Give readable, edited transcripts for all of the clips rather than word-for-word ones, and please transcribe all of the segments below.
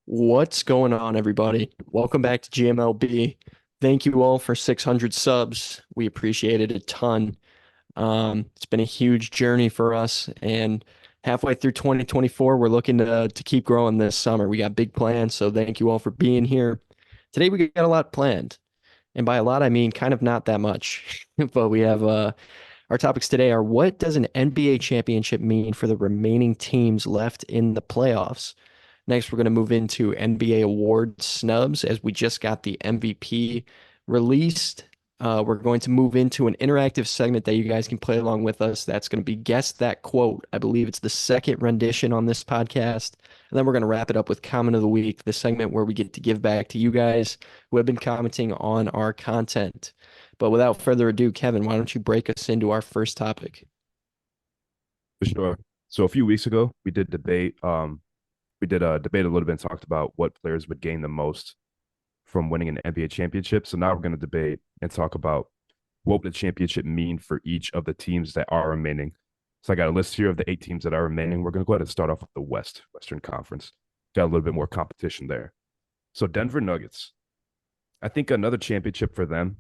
What's going on, everybody? Welcome back to GMLB. Thank you all for 600 subs. We appreciate it a ton. It's been a huge journey for us, and halfway through 2024, we're looking to keep growing this summer. We got big plans, so thank you all for being here. Today, we got a lot planned, and by a lot, I mean kind of not that much. But we have our topics today are what does an NBA championship mean for the remaining teams left in the playoffs? Next, we're going to move into NBA award snubs as we just got the MVP released. We're going to move into an interactive segment that you guys can play along with us. That's going to be Guess That Quote. I believe it's the second rendition on this podcast. And then we're going to wrap it up with Comment of the Week, the segment where we get to give back to you guys who have been commenting on our content. But without further ado, Kevin, why don't you break us into our first topic? For sure. So a few weeks ago, we did debate. We did a debate a little bit and talked about what players would gain the most from winning an NBA championship. So now we're going to debate and talk about what would a championship mean for each of the teams that are remaining. So I got a list here of the 8 teams that are remaining. We're going to go ahead and start off with the Western Conference. Got a little bit more competition there. So Denver Nuggets. I think another championship for them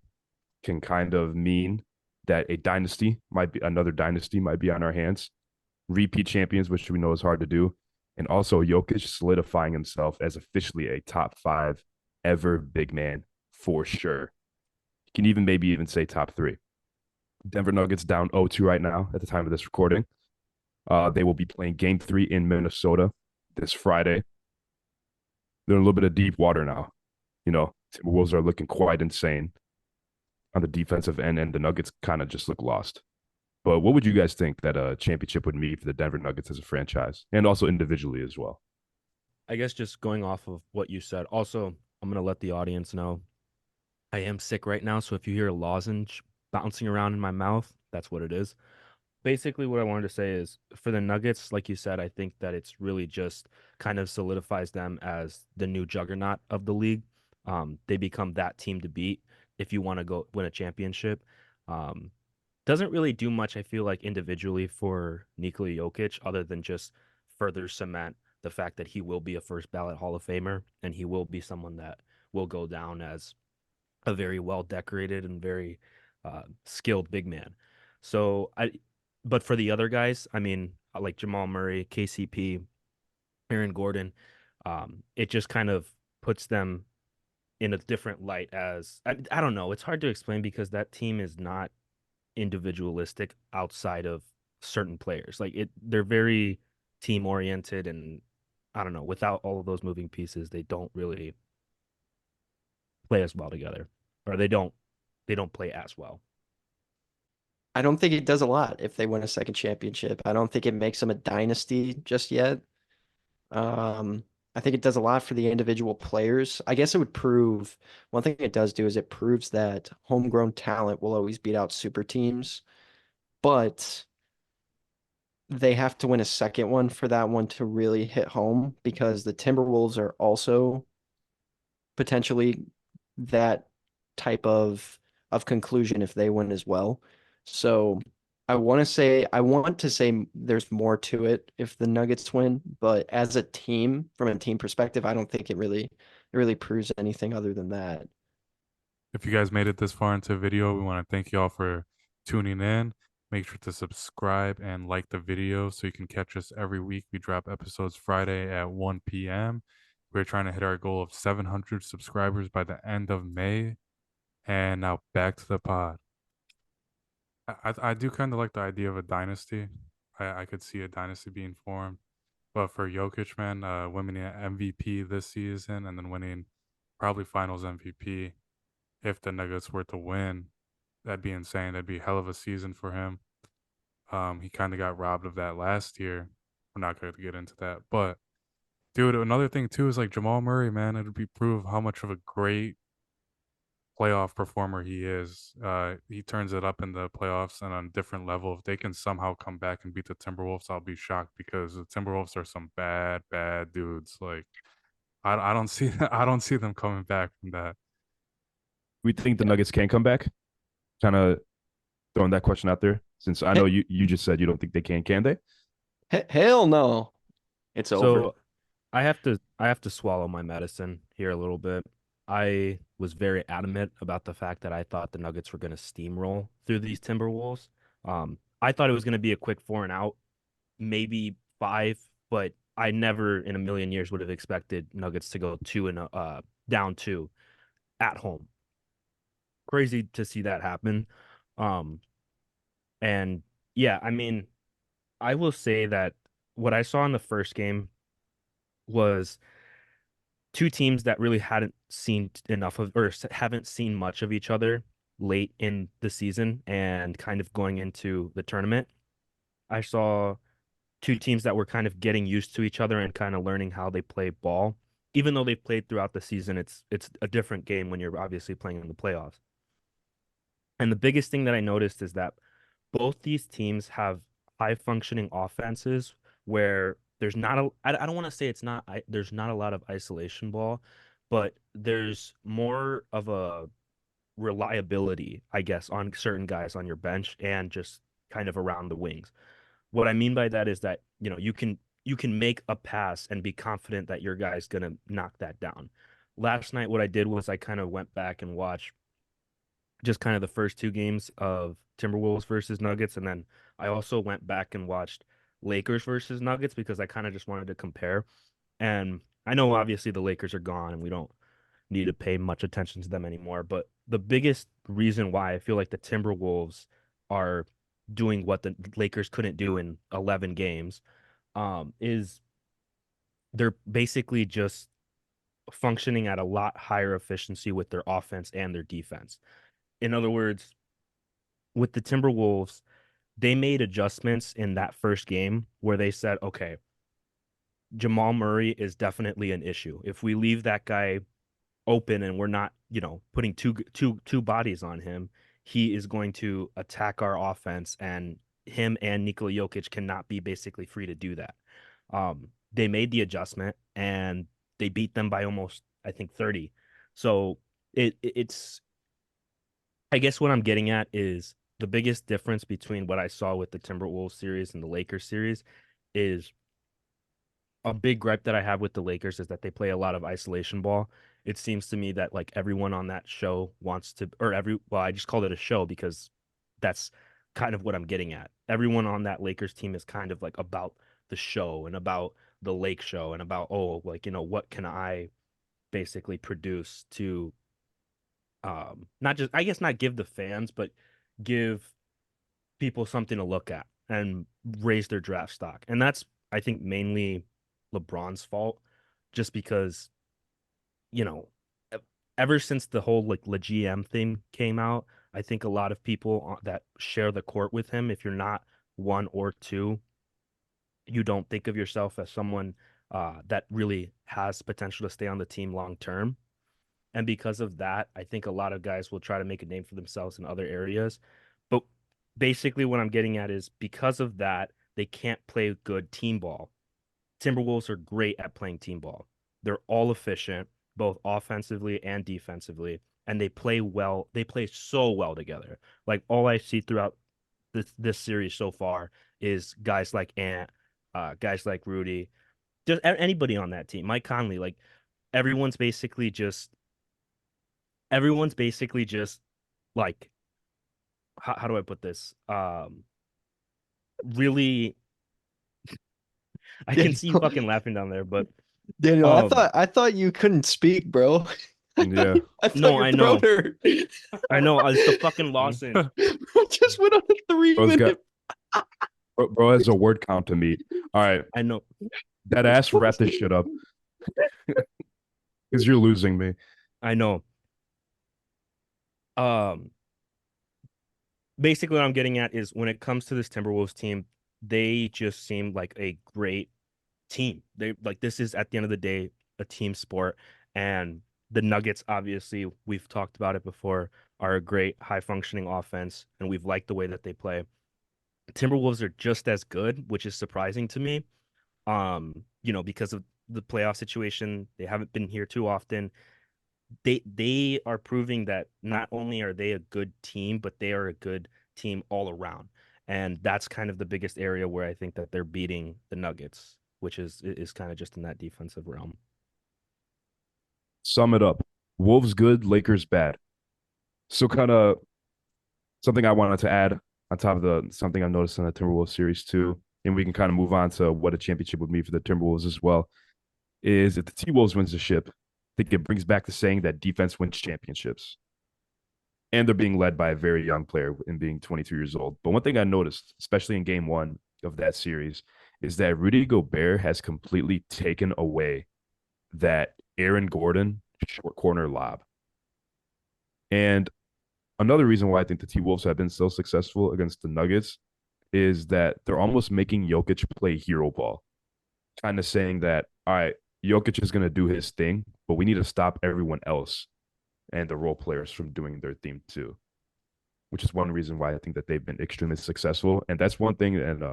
can kind of mean that another dynasty might be on our hands. Repeat champions, which we know is hard to do. And also Jokic solidifying himself as officially a top 5 ever big man for sure. You can even say top 3. Denver Nuggets down 0-2 right now at the time of this recording. They will be playing game 3 in Minnesota this Friday. They're in a little bit of deep water now. You know, Timberwolves are looking quite insane on the defensive end, and the Nuggets kind of just look lost. But what would you guys think that a championship would mean for the Denver Nuggets as a franchise and also individually as well? I guess just going off of what you said. Also, I'm gonna let the audience know I am sick right now, so if you hear a lozenge bouncing around in my mouth, that's what it is. Basically, what I wanted to say is for the Nuggets, like you said, I think that it's really just kind of solidifies them as the new juggernaut of the league. They become that team to beat if you want to go win a championship. Um, doesn't really do much, I feel like, individually for Nikola Jokic, other than just further cement the fact that he will be a first ballot Hall of Famer and he will be someone that will go down as a very well decorated and very skilled big man. So but for the other guys, I mean, like Jamal Murray, KCP, Aaron Gordon, it just kind of puts them in a different light as I don't know. It's hard to explain because that team is not individualistic outside of certain players. They're very team oriented, and I don't know, without all of those moving pieces, they don't really play as well together. Or they don't play as well. I don't think it does a lot if they win a second championship. I don't think it makes them a dynasty just yet. Um, I think it does a lot for the individual players. I guess it would prove one thing it does do is it proves that homegrown talent will always beat out super teams, but they have to win a second one for that one to really hit home because the Timberwolves are also potentially that type of conclusion if they win as well. So I want to say there's more to it if the Nuggets win, but as a team, from a team perspective, I don't think it really proves anything other than that. If you guys made it this far into the video, we want to thank you all for tuning in. Make sure to subscribe and like the video so you can catch us every week. We drop episodes Friday at 1 p.m. We're trying to hit our goal of 700 subscribers by the end of May. And now back to the pod. I do kind of like the idea of a dynasty. I could see a dynasty being formed. But for Jokic, man, winning an MVP this season and then winning probably Finals MVP if the Nuggets were to win, that'd be insane. That'd be a hell of a season for him. He kind of got robbed of that last year. We're not going to get into that, but dude, another thing too is like Jamal Murray, man. It'd be proof how much of a great playoff performer he is. He turns it up in the playoffs and on a different level. If they can somehow come back and beat the Timberwolves, I'll be shocked because the Timberwolves are some bad, bad dudes. Like I don't see I don't see them coming back from that. We think the Nuggets can come back? Kind of throwing that question out there, since I know you just said you don't think they can they? Hell no. It's over. So I have to swallow my medicine here a little bit. I was very adamant about the fact that I thought the Nuggets were going to steamroll through these Timberwolves. I thought it was going to be a quick four and out, maybe five, but I never in a million years would have expected Nuggets to go two and down two at home. Crazy to see that happen. Um, and yeah, I mean, I will say that what I saw in the first game was two teams that really hadn't seen enough of or haven't seen much of each other late in the season and kind of going into the tournament. I saw two teams that were kind of getting used to each other and kind of learning how they play ball. Even though they've played throughout the season, it's a different game when you're obviously playing in the playoffs. And the biggest thing that I noticed is that both these teams have high functioning offenses where there's not a I don't want to say it's not there's not a lot of isolation ball, but there's more of a reliability, I guess, on certain guys on your bench and just kind of around the wings. What I mean by that is that, you can make a pass and be confident that your guy's gonna knock that down. Last night, what I did was I kind of went back and watched just kind of the first two games of Timberwolves versus Nuggets, and then I also went back and watched Lakers versus Nuggets because I kind of just wanted to compare. And I know obviously the Lakers are gone and we don't need to pay much attention to them anymore, but the biggest reason why I feel like the Timberwolves are doing what the Lakers couldn't do in 11 games is they're basically just functioning at a lot higher efficiency with their offense and their defense. In other words, with the Timberwolves, they made adjustments in that first game where they said, okay, Jamal Murray is definitely an issue. If we leave that guy open and we're not, putting two bodies on him, he is going to attack our offense, and him and Nikola Jokic cannot be basically free to do that. They made the adjustment and they beat them by almost, I think, 30. So it's I guess what I'm getting at is the biggest difference between what I saw with the Timberwolves series and the Lakers series is a big gripe that I have with the Lakers is that they play a lot of isolation ball. It seems to me that like everyone on that show wants to, or well, I just called it a show because that's kind of what I'm getting at. Everyone on that Lakers team is kind of like about the show and about the Lake show and about, oh, like, what can I basically produce to not just, I guess, not give the fans, but give people something to look at and raise their draft stock. And that's, I think, mainly LeBron's fault, just because, you know, e- ever since the whole like the GM thing came out, I think a lot of people that share the court with him, if you're not one or two, you don't think of yourself as someone that really has potential to stay on the team long term. And because of that, I think a lot of guys will try to make a name for themselves in other areas. But basically, what I'm getting at is because of that, they can't play good team ball. Timberwolves are great at playing team ball. They're all efficient, both offensively and defensively, and they play well. They play so well together. Like all I see throughout this series so far is guys like Ant, guys like Rudy, just anybody on that team, Mike Conley. Like everyone's basically just everyone's basically just like how do I put this? Really, I can see you Daniel, fucking laughing down there, but Daniel, I um, thought I thought you couldn't speak, bro. Yeah. I thought no, your I throat know, hurt. I know, it's the fucking lozenge. Bro just went on a three Bro's got minute. bro has a word count to meet. All right. I know, That ass, wrap this shit up. Because you're losing me. I know. Um, Basically, what I'm getting at is when it comes to this Timberwolves team, they just seem like a great team. They like this is at the end of the day a team sport, and the Nuggets, obviously, we've talked about it before, are a great high functioning offense, and we've liked the way that they play. Timberwolves are just as good, which is surprising to me. Because of the playoff situation, they haven't been here too often. They are proving that not only are they a good team, but they are a good team all around. And that's kind of the biggest area where I think that they're beating the Nuggets, which is kind of just in that defensive realm. Sum it up. Wolves good, Lakers bad. So kind of something I wanted to add on top of the something I've noticed in the Timberwolves series too, and we can kind of move on to what a championship would mean for the Timberwolves as well, is if the T-Wolves wins the ship, I think it brings back the saying that defense wins championships. And they're being led by a very young player in being 22 years old. But one thing I noticed, especially in game one of that series, is that Rudy Gobert has completely taken away that Aaron Gordon short corner lob. And another reason why I think the T Wolves have been so successful against the Nuggets is that they're almost making Jokic play hero ball, kind of saying that, all right, Jokic is going to do his thing, but we need to stop everyone else and the role players from doing their thing too, which is one reason why I think that they've been extremely successful. And that's one thing in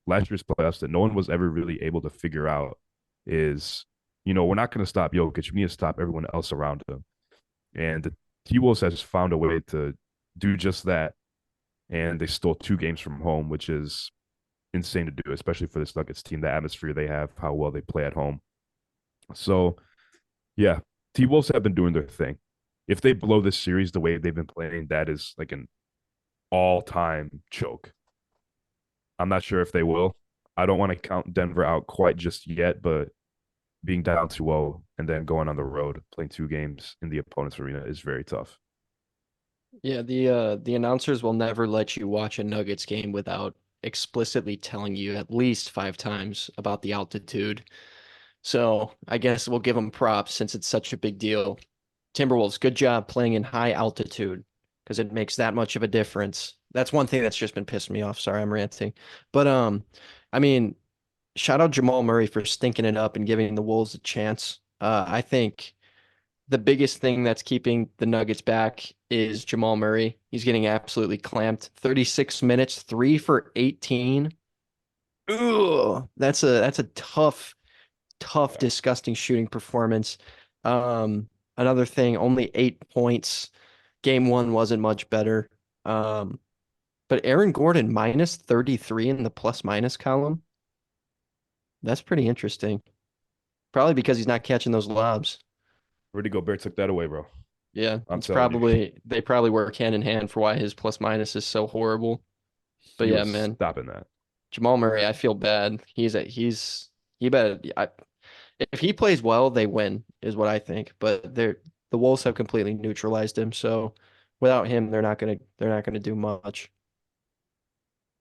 last year's playoffs that no one was ever really able to figure out is, we're not going to stop Jokic. We need to stop everyone else around him. And the T Wolves has found a way to do just that. And they stole 2 games from home, which is insane to do, especially for this Nuggets team, the atmosphere they have, how well they play at home. So, yeah, T Wolves have been doing their thing. If they blow this series the way they've been playing, that is like an all-time choke. I'm not sure if they will. I don't want to count Denver out quite just yet, but being down 2-0 and then going on the road, playing 2 games in the opponent's arena is very tough. Yeah, the announcers will never let you watch a Nuggets game without explicitly telling you at least 5 times about the altitude. So I guess we'll give them props since it's such a big deal. Timberwolves, good job playing in high altitude because it makes that much of a difference. That's one thing that's just been pissing me off. Sorry, I'm ranting. But I mean, shout out Jamal Murray for stinking it up and giving the Wolves a chance. I think the biggest thing that's keeping the Nuggets back is Jamal Murray. He's getting absolutely clamped. 36 minutes, 3 for 18. Ooh, that's a tough, disgusting shooting performance. Another thing, only 8 points. Game one wasn't much better. Um, but Aaron Gordon minus 33 in the plus minus column. That's pretty interesting. Probably because he's not catching those lobs. Rudy Gobert took that away, bro. Yeah, I'm it's telling you, probably they probably work hand in hand for why his plus minus is so horrible. But he yeah, was man, stopping that. Jamal Murray, I feel bad. He better if he plays well, they win, is what I think. But the Wolves have completely neutralized him, so without him, they're not gonna do much.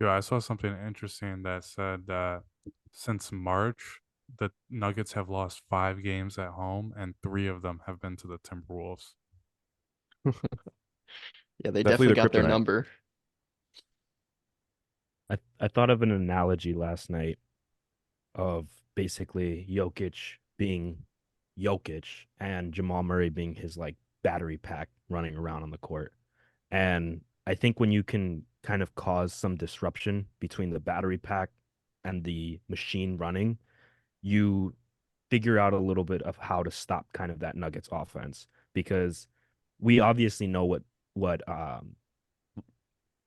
Yeah, I saw something interesting that said that since March, the Nuggets have lost 5 games at home, and 3 of them have been to the Timberwolves. Yeah, they Definitely definitely the got their kryptonite. number. I thought of an analogy last night of basically Jokic being Jokic and Jamal Murray being his like battery pack running around on the court. And I think when you can kind of cause some disruption between the battery pack and the machine running, you figure out a little bit of how to stop kind of that Nuggets offense because we obviously know what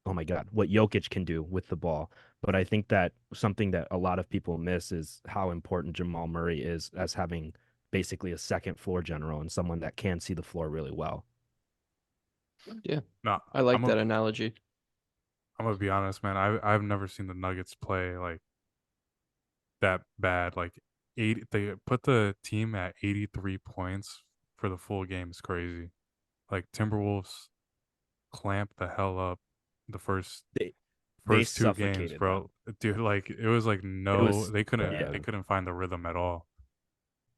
oh my God, what Jokic can do with the ball. But I think that something that a lot of people miss is how important Jamal Murray is as having basically a second floor general and someone that can see the floor really well. Yeah, No, I like that analogy. I'm gonna be honest, man. I've never seen the Nuggets play like that bad. Like they put the team at 83 points for the full game is crazy. Like Timberwolves clamped the hell up the first They they first 2 games, suffocated them. bro. Dude, like it was like It no, was they couldn't yeah. they couldn't find the rhythm at all.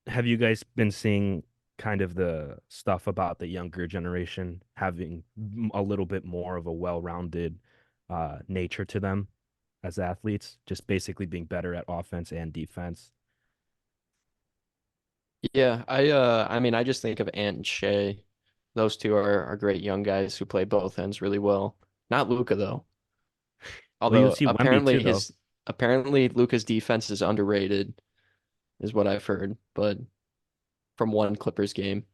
Have you guys been seeing kind of the stuff about the younger generation having a little bit more of a well-rounded nature to them as athletes, just basically being better at offense and defense? Yeah, I mean, I just think of Ant and Shea. Those two are great young guys who play both ends really well. Not Luca though. Well, you'll Although see Wemby too, though. apparently Luca's defense is underrated, is what I've heard, but from one Clippers game.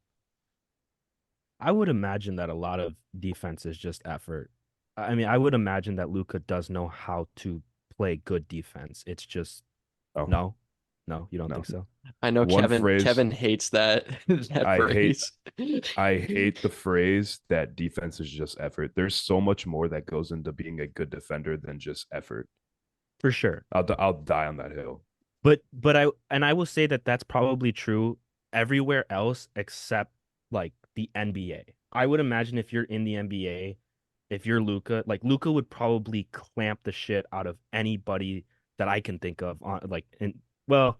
I would imagine that a lot of defense is just effort. I mean, I would imagine that Luka does know how to play good defense. It's just Oh, no, no, you don't no. think so? I know One Kevin phrase Kevin hates that that I hate phrase. I hate the phrase that defense is just effort. There's so much more that goes into being a good defender than just effort. For sure. I'll die on that hill. But I will say that that's probably true everywhere else except like the NBA. I would imagine if you're in the NBA, if you're Luca, like Luca would probably clamp the shit out of anybody that I can think of on like in well,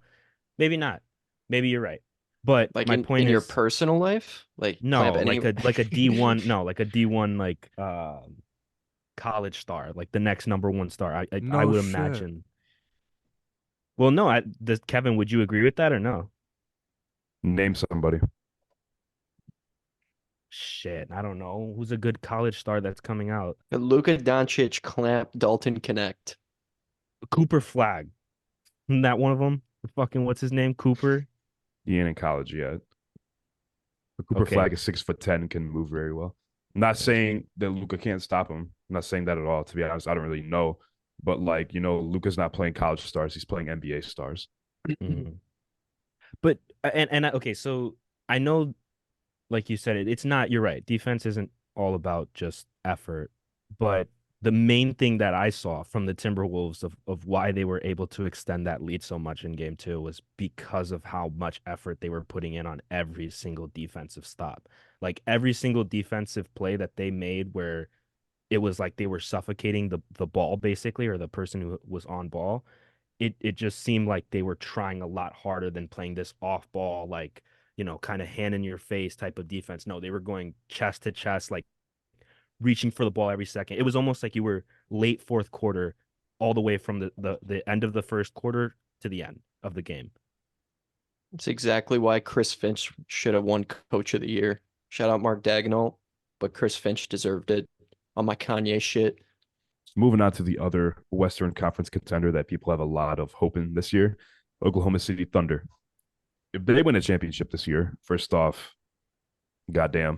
maybe not. Maybe you're right. But Like my in point your is personal life, like clamp no, any. like a D1, no, like a D1 like college star, like the next number one star. I No would shit. imagine. Well, no, Kevin, would you agree with that or no? Name somebody. Shit, I don't know. Who's a good college star that's coming out? Luka Doncic clamp Dalton Connect. Cooper Flag. Isn't that one of them? The fucking what's his name? Cooper. He ain't in college yet. But Cooper Okay. Flag is 6'10" and can move very well. I'm not saying that Luca can't stop him. I'm not saying that at all. To be honest, I don't really know. But like, Luca's not playing college stars. He's playing NBA stars. Mhm. But okay, so I know, like you said, it's not. You're right. Defense isn't all about just effort, but the main thing that I saw from the Timberwolves of why they were able to extend that lead so much in game two was because of how much effort they were putting in on every single defensive stop. Like every single defensive play that they made where it was like they were suffocating the ball basically, or the person who was on ball. It just seemed like they were trying a lot harder than playing this off ball, like, kind of hand in your face type of defense. No, they were going chest to chest, like reaching for the ball every second. It was almost like you were late fourth quarter, all the way from the end of the first quarter to the end of the game. It's exactly why Chris Finch should have won Coach of the Year. Shout out Mark Daigneault, but Chris Finch deserved it on my Kanye shit. Moving on to the other Western Conference contender that people have a lot of hope in this year, Oklahoma City Thunder. If they win a championship this year, first off, goddamn,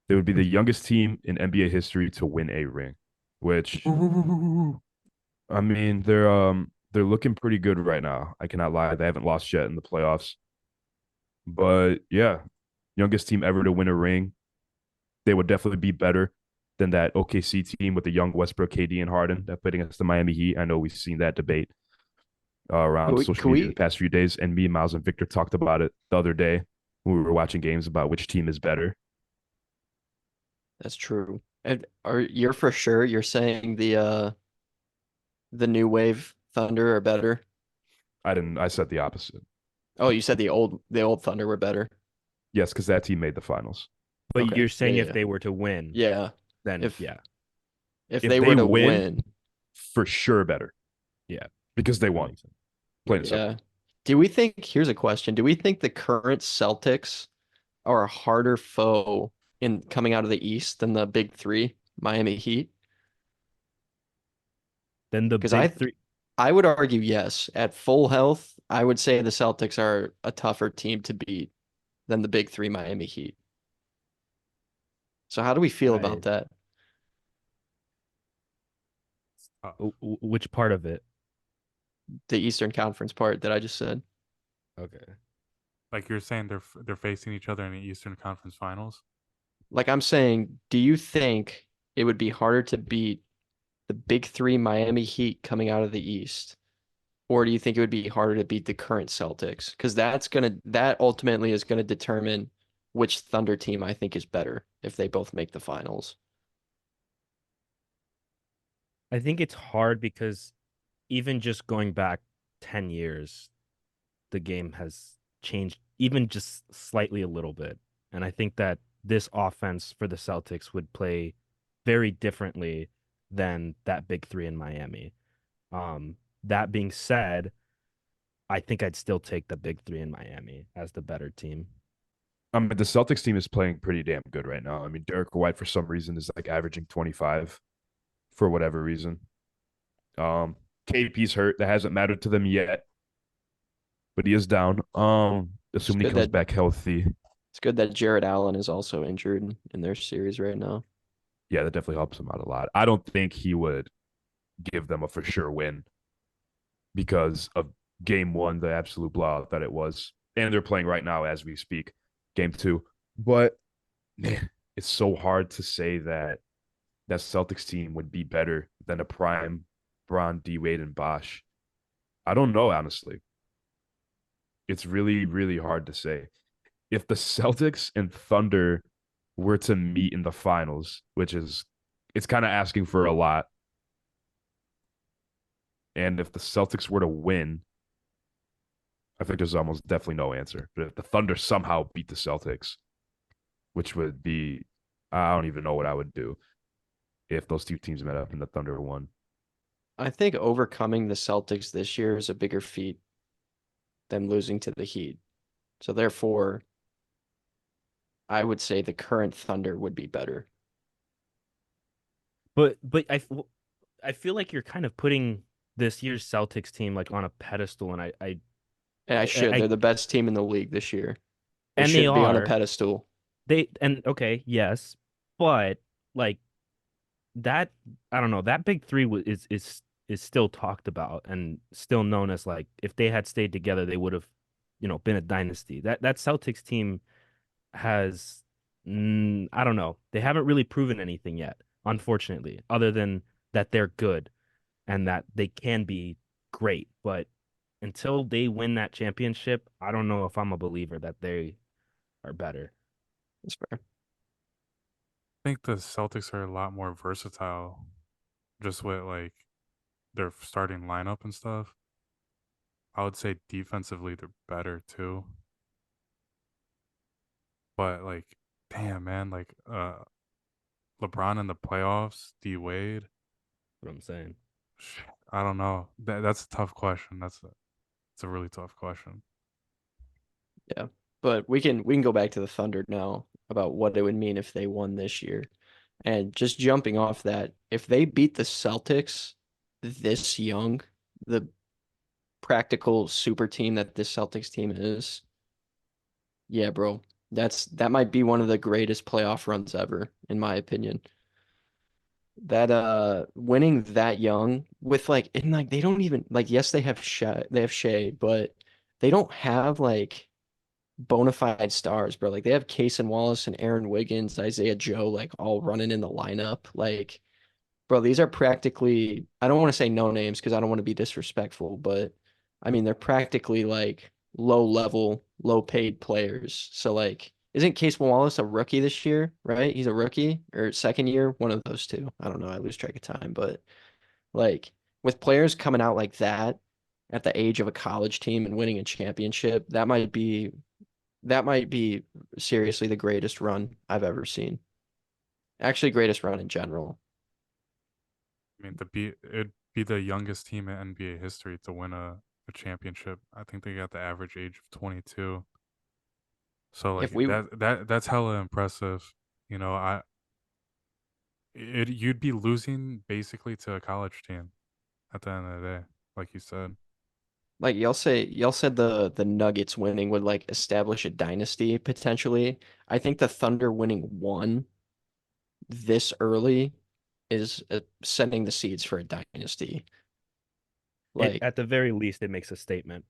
they would be the youngest team in NBA history to win a ring, which I mean, they're looking pretty good right now. I cannot lie. They haven't lost yet in the playoffs. But yeah, youngest team ever to win a ring. They would definitely be better than that OKC team with the young Westbrook, KD, and Harden that played against the Miami Heat. I know we've seen that debate Can around we, social can media the we, past few days. And me, Miles, and Victor talked about it the other day when we were watching games about which team is better. that's true. And you're for sure you're saying the new wave Thunder are better? I didn't. I said the opposite. Oh, you said the old Thunder were better. Yes, because that team made the finals. But Okay. you're Yeah, saying if yeah. they were to win, Yeah. then If yeah, if If they they were to win, win, for sure better yeah, because they that won. makes sense. Plain and simple. yeah. Do we think, here's a question. Do we think the current Celtics are a harder foe in coming out of the East than the big three, Miami Heat? Then the Because big three. I would argue yes. At full health, I would say the Celtics are a tougher team to beat than the big three Miami Heat. So how do we feel I about that? which part of it? The Eastern Conference part that I just said. Okay. Like you're saying they're facing each other in the Eastern Conference Finals. Like I'm saying, do you think it would be harder to beat the big three Miami Heat coming out of the East? Or do you think it would be harder to beat the current Celtics? Because that ultimately is gonna determine which Thunder team I think is better if they both make the finals. I think it's hard because even just going back 10 years, the game has changed even just slightly a little bit. And I think that this offense for the Celtics would play very differently than that big three in Miami. That being said, I think I'd still take the big three in Miami as the better team. The Celtics team is playing pretty damn good right now. I mean, Derek White for some reason is like averaging 25 for whatever reason. KP's hurt. That hasn't mattered to them yet, but he is down. It's Assuming he good comes that back healthy. it's good that Jared Allen is also injured in their series right now. Yeah, that definitely helps him out a lot. I don't think he would give them a for sure win because of game one, the absolute blowout that it was. And they're playing right now as we speak, game two. But man, it's so hard to say that that Celtics team would be better than a prime Bron, D Wade, and Bosh. I don't know, honestly. It's really, really hard to say. If the Celtics and Thunder were to meet in the finals, which is it's kind of asking for a lot. And if the Celtics were to win, I think there's almost definitely no answer. But if the Thunder somehow beat the Celtics, which would be, I don't even know what I would do if those two teams met up and the Thunder won. I think overcoming the Celtics this year is a bigger feat than losing to the Heat. So therefore, I would say the current Thunder would be better. But I feel like you're kind of putting this year's Celtics team like on a pedestal, and And I should. They're I the best team in the league this year. They and they should be on a are pedestal. okay, yes, but like that, I don't know, that big three is still talked about and still known as like if they had stayed together, they would have, been a dynasty. That Celtics team has, I don't know, they haven't really proven anything yet, unfortunately, other than that they're good and that they can be great. But until they win that championship, I don't know if I'm a believer that they are better. That's fair. I think the Celtics are a lot more versatile, just with like their starting lineup and stuff. I would say defensively they're better too. But like, damn man, like LeBron in the playoffs, D Wade. What I'm saying. I don't know. That's a tough question. It's a really tough question. Yeah. But we can go back to the Thunder now about what it would mean if they won this year. And just jumping off that, if they beat the Celtics this young, the practical super team that this Celtics team is, yeah, bro, that might be one of the greatest playoff runs ever, in my opinion. That winning that young with like and like they don't even like yes they have Shea, but they don't have like bona fide stars, bro. Like they have Case and Wallace and Aaron Wiggins, Isaiah Joe, like all running in the lineup. Like, bro, these are practically, I don't want to say no names because I don't want to be disrespectful, but I mean, they're practically like low level, low paid players. So, like, isn't Case Wallace a rookie this year, right? He's a rookie or second year, one of those two. I don't know. I lose track of time, but like with players coming out like that at the age of a college team and winning a championship, that might be seriously the greatest run I've ever seen. Actually, greatest run in general. I mean, it'd be the youngest team in NBA history to win a championship. I think they got the average age of 22. So If like we that's hella impressive. You know, you'd be losing basically to a college team at the end of the day, like you said. like y'all said the Nuggets winning would like establish a dynasty potentially. I think the Thunder winning one this early is setting the seeds for a dynasty. It Like at the very least, it makes a statement.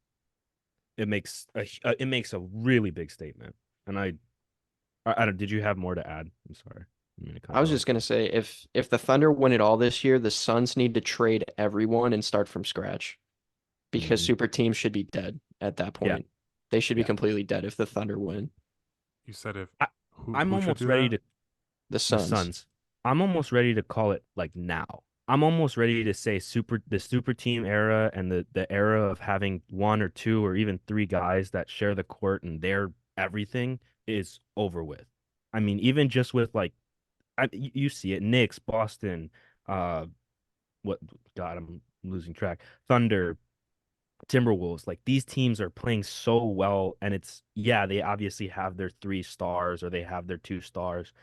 It makes a really big statement. And I don't. Did you have more to add? I'm sorry. I mean to cut I you was off. just gonna say if the Thunder win it all this year, the Suns need to trade everyone and start from scratch because Hmm. super teams should be dead at that Yeah, point. They should be yeah. completely dead if the Thunder win. You said if I, I'm who should almost do ready that? to The the Suns. Suns. I'm almost ready to call it like now. I'm almost ready to say the super team era and the era of having one or two or even three guys that share the court and they're everything is over with. I mean, even just with like you see it, Knicks, Boston, uh, what God, I'm losing track. Thunder, Timberwolves, like these teams are playing so well, and it's yeah, they obviously have their three stars or they have their two stars,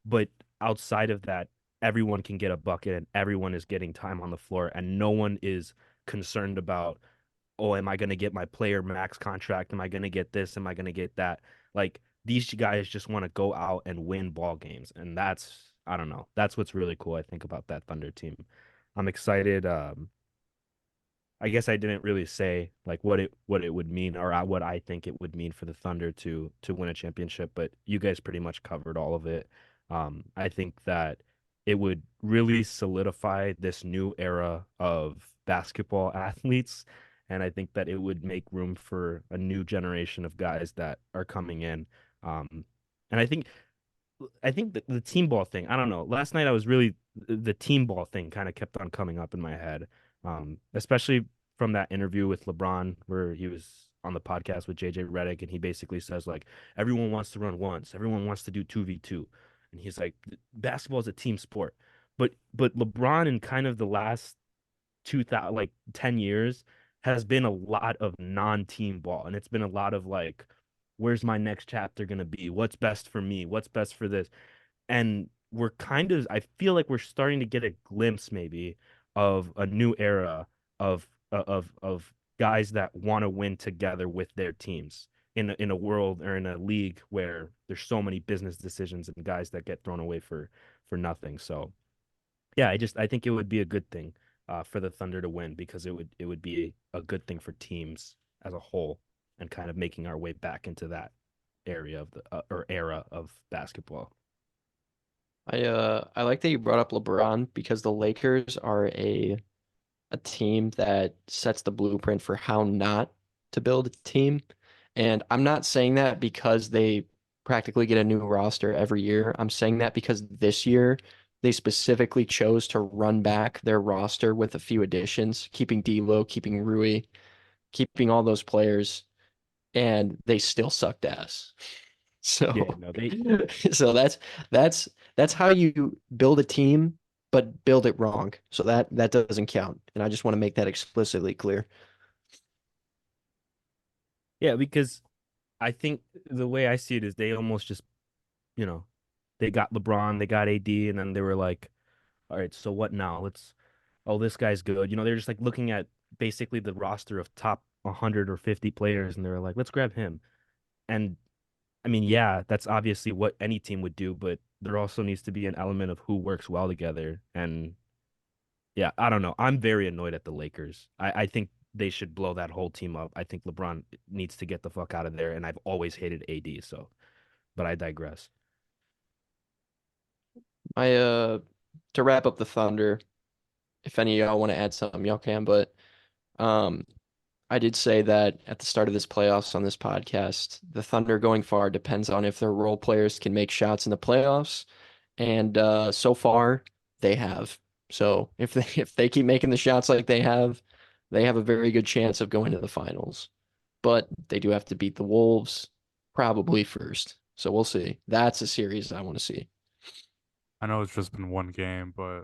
but outside of that, everyone can get a bucket and everyone is getting time on the floor, and no one is concerned about, oh, am I going to get my player max contract? Am I going to get this? Am I going to get that? Like these guys just want to go out and win ball games, and I don't know. That's what's really cool, I think, about that Thunder team. I'm excited. I guess I didn't really say like what it would mean or what I think it would mean for the Thunder to win a championship, but you guys pretty much covered all of it. I think that it would really solidify this new era of basketball athletes, and I think that it would make room for a new generation of guys that are coming in. And I think the team ball thing, I don't know. Last night I was really the team ball thing kind of kept on coming up in my head. Especially from that interview with LeBron where he was on the podcast with JJ Redick and he basically says like everyone wants to run once, everyone wants to do 2v2. And he's like basketball is a team sport. But LeBron in kind of the last 2000 like 10 years has been a lot of non-team ball and it's been a lot of like where's my next chapter going to be? What's best for me? What's best for this? And we're kind of I feel like we're starting to get a glimpse maybe of a new era of guys that want to win together with their teams in a world or in a league where there's so many business decisions and guys that get thrown away for nothing. So yeah, I think it would be a good thing for the Thunder to win because it would be a good thing for teams as a whole and kind of making our way back into that area of the or era of basketball. I like that you brought up LeBron because the Lakers are a team that sets the blueprint for how not to build a team. And I'm not saying that because they practically get a new roster every year. I'm saying that because this year they specifically chose to run back their roster with a few additions, keeping D'Lo, keeping Rui, keeping all those players, and they still sucked ass. Yeah, So, no, they so that's that's how you build a team, but build it wrong. So that doesn't count. And I just want to make that explicitly clear. yeah, because I think the way I see it is they almost just, you know, they got LeBron, they got AD, and then they were like, all right, so what now? Oh, this guy's good. They're just like looking at basically the roster of top 100 or 50 players, and they're like, let's grab him. And I mean, yeah, that's obviously what any team would do, but there also needs to be an element of who works well together. And yeah, I don't know. I'm very annoyed at the Lakers. I think they should blow that whole team up. I think LeBron needs to get the fuck out of there, and I've always hated AD, so but I digress. I To wrap up the Thunder, if any of y'all want to add something, y'all can, but um I did say that at the start of this playoffs on this podcast, the Thunder going far depends on if their role players can make shots in the playoffs. And so far they have. So if they keep making the shots like they have a very good chance of going to the finals. But they do have to beat the Wolves probably first. So we'll see. That's a series I want to see. I know it's just been one game, but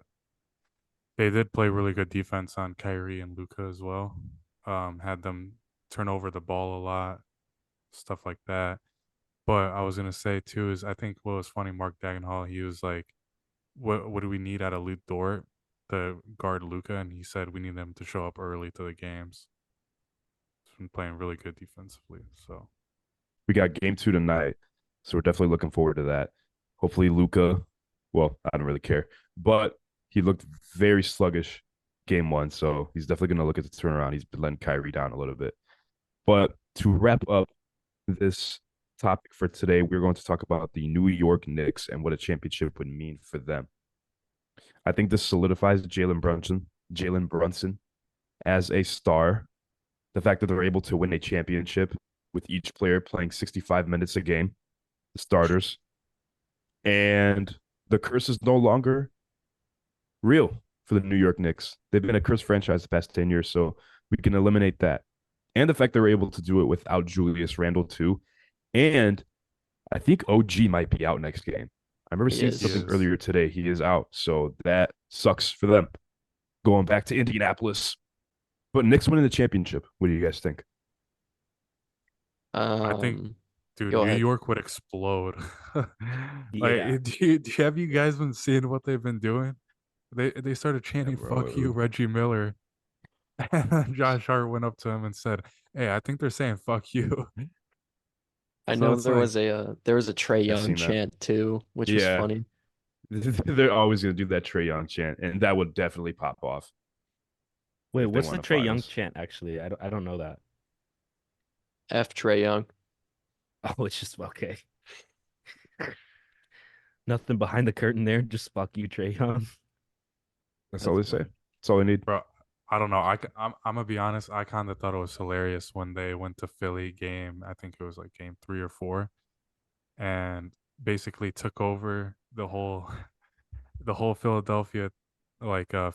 they did play really good defense on Kyrie and Luca as well. Had them turn over the ball a lot, stuff like that. But I was gonna say too is I think what was funny, Mark Dagenhall, he was like, what do we need out of Luke Dort to guard Luca? And he said we need them to show up early to the games. He's been playing really good defensively. So We got game 2 tonight, so we're definitely looking forward to that. Hopefully, Luca. Well, I don't really care, but he looked very sluggish game 1, so he's definitely going to look at the turnaround. He's been letting Kyrie down a little bit. But to wrap up this topic for today, we're going to talk about the New York Knicks and what a championship would mean for them. I think this solidifies Jalen Brunson as a star. The fact that they're able to win a championship with each player playing 65 minutes a game, the starters, and the curse is no longer real for the New York Knicks. They've been a cursed franchise the past 10 years, so we can eliminate that. And the fact they're able to do it without Julius Randle, too. And I think OG might be out next game. I remember He seeing is. something is. earlier today. He is out, so that sucks for them. Going back to Indianapolis. But Knicks winning the championship. What do you guys think? I think, Um, dude, Go New ahead. York would explode. Yeah. Like, have you guys been seeing what they've been doing? They started Yeah, chanting "fuck you, bro. Reggie Miller," and then Josh Hart went up to him and said, "Hey, I think they're saying fuck you." I So know it's like, there was a Trey I've Young seen that. chant too, which was Yeah, funny. They're always going to do that Trae Young chant, and that would definitely pop off Wait, if they what's the want to Trey fight Young us. chant actually? I don't know that. F Trey Young. Oh, it's just okay. Nothing behind the curtain there. Just fuck you, Trey Young. That's all That's they say. funny. That's all they need. Bro, I don't know. I'm gonna be honest. I kind of thought it was hilarious when they went to Philly game. I think it was like game 3 or 4, and basically took over the whole Philadelphia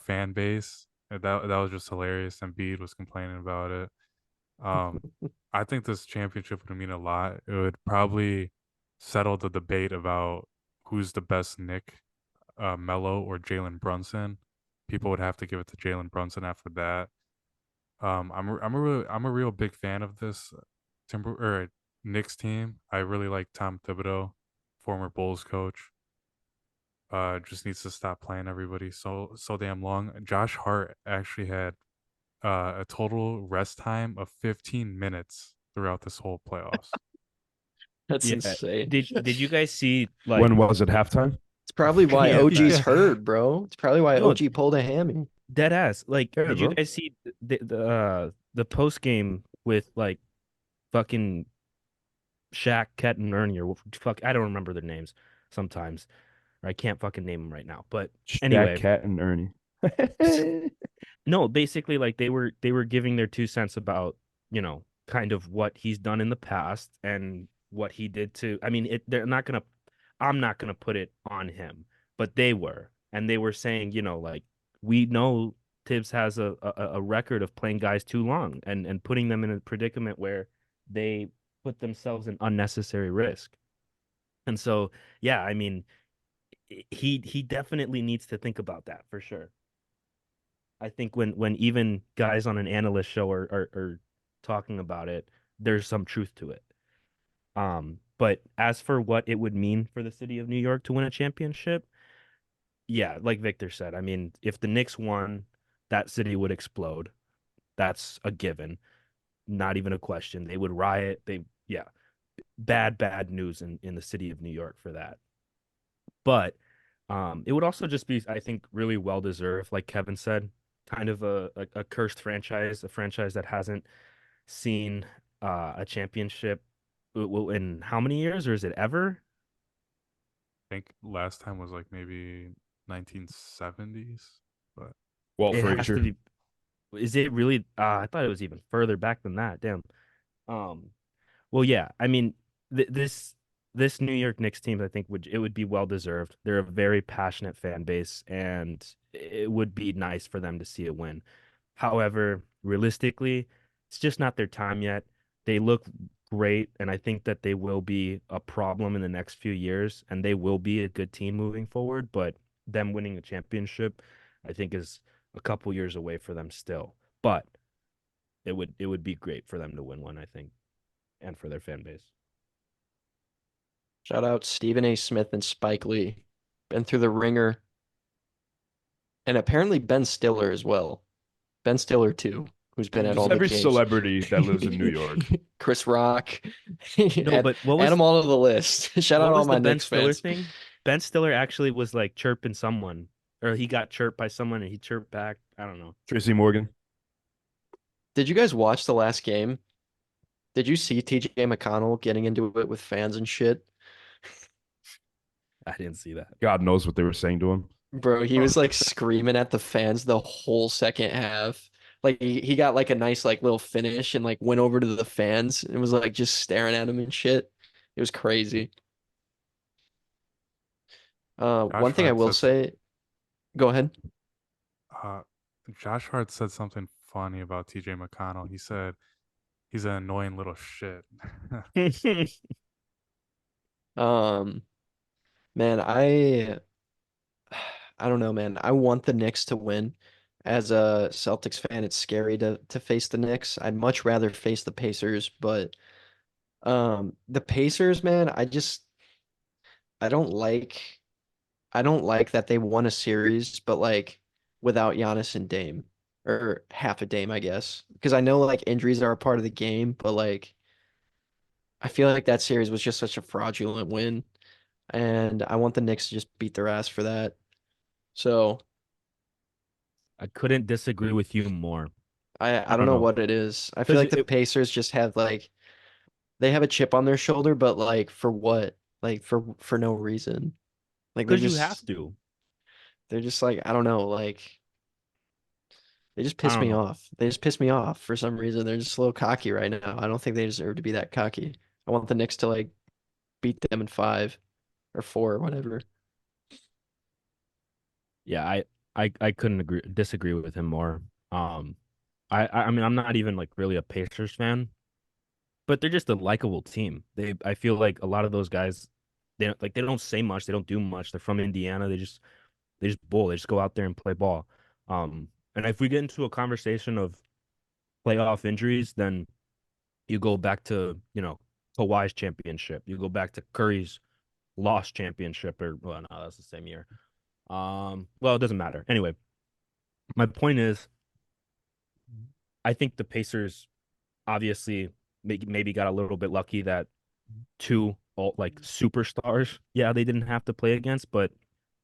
fan base. And that was just hilarious. And Bede was complaining about it. Um, I think this championship would mean a lot. It would probably settle the debate about who's the best Nick, Melo or Jalen Brunson. People would have to give it to Jalen Brunson after that. I'm a real big fan of this Timber or Knicks team. I really like Tom Thibodeau, former Bulls coach. Just needs to stop playing everybody so damn long. Josh Hart actually had a total rest time of 15 minutes throughout this whole playoffs. That's Yeah. insane. Did you guys see like When was it halftime? It's probably why Yeah, OG's facts. hurt, bro. It's probably why No, OG pulled a hammy. dead ass. Like, Yeah, did you bro. guys see the post game with like fucking Shaq, Ket, and Ernie or fuck? I don't remember their names sometimes. Or I can't fucking name them right now. But Shaq, anyway, Cat, and Ernie. no, basically like they were giving their 2 cents about, kind of what he's done in the past and what he did to I mean, they're not gonna I'm not gonna put it on him, but they were. And they were saying, like we know Tibbs has a record of playing guys too long and putting them in a predicament where they put themselves in unnecessary risk. And so, yeah, I mean, he definitely needs to think about that for sure. I think when even guys on an analyst show are talking about it, there's some truth to it. But as for what it would mean for the city of New York to win a championship, yeah, like Victor said, I mean, if the Knicks won, that city would explode. That's a given, not even a question. They would riot. Yeah, bad news in the city of New York for that. But it would also just be, I think, really well deserved, like Kevin said, kind of a cursed franchise, a franchise that hasn't seen a championship in how many years, or is it ever? I think last time was like maybe 1970s, but Walt It has to Frazier. be. Is it really? I thought it was even further back than that. Damn. Um, Well, yeah. I mean, this New York Knicks team, I think would be well deserved. They're a very passionate fan base, and it would be nice for them to see a win. However, realistically, it's just not their time yet. They look great, and I think that they will be a problem in the next few years, and they will be a good team moving forward. But them winning a championship, I think, is a couple years away for them still. But it would be great for them to win one, I think, and for their fan base. Shout out Stephen A. Smith and Spike Lee. Been through the ringer. And apparently Ben Stiller as well. Ben Stiller too, who's been at Just all the every games. celebrity that lives in New York. Chris Rock. No, add, but what add was them all to the list. Shout out what all was the my Ben Knicks Stiller fans. thing? Ben Stiller actually was like chirping someone, or he got chirped by someone and he chirped back. I don't know. Tracy Morgan. Did you guys watch the last game? Did you see TJ McConnell getting into it with fans and shit? I didn't see that. God knows what they were saying to him. Bro, he was like screaming at the fans the whole second half. Like he got like a nice like little finish and like went over to the fans and was like just staring at him and shit. It was crazy. Josh One thing I Hart will said say, go ahead. uh, Josh Hart said something funny about TJ McConnell. He said he's an annoying little shit. Um, man, I don't know, man. I want the Knicks to win. As a Celtics fan, it's scary to face the Knicks. I'd much rather face the Pacers, but the Pacers, man, I don't like I don't like that they won a series, but like without Giannis and Dame or half a Dame, I guess. Because I know like injuries are a part of the game, but like I feel like that series was just such a fraudulent win. and I want the Knicks to just beat their ass for that. So I couldn't disagree with you more. I I don't don't know know. what it is. I feel Because like the Pacers just have like they have a chip on their shoulder, but like for what? Like for no reason. Like you have to. they're just like I don't know, like they just I piss don't me know. off. They just piss me off for some reason. They're just a little cocky right now. I don't think they deserve to be that cocky. I want the Knicks to like beat them in 5 or 4 or whatever. Yeah, I couldn't disagree with him more. Um, I mean I'm not even like really a Pacers fan, but they're just a likable team. I feel like a lot of those guys, they don't say much, they don't do much. They're from Indiana. They just bowl. They just go out there and play ball. And if we get into a conversation of playoff injuries, then you go back to Kawhi's championship. You go back to Curry's lost championship, or well, no, that's the same year. Well, it doesn't matter. Anyway, my point is, I think the Pacers obviously maybe got a little bit lucky that two like superstars, yeah, they didn't have to play against, but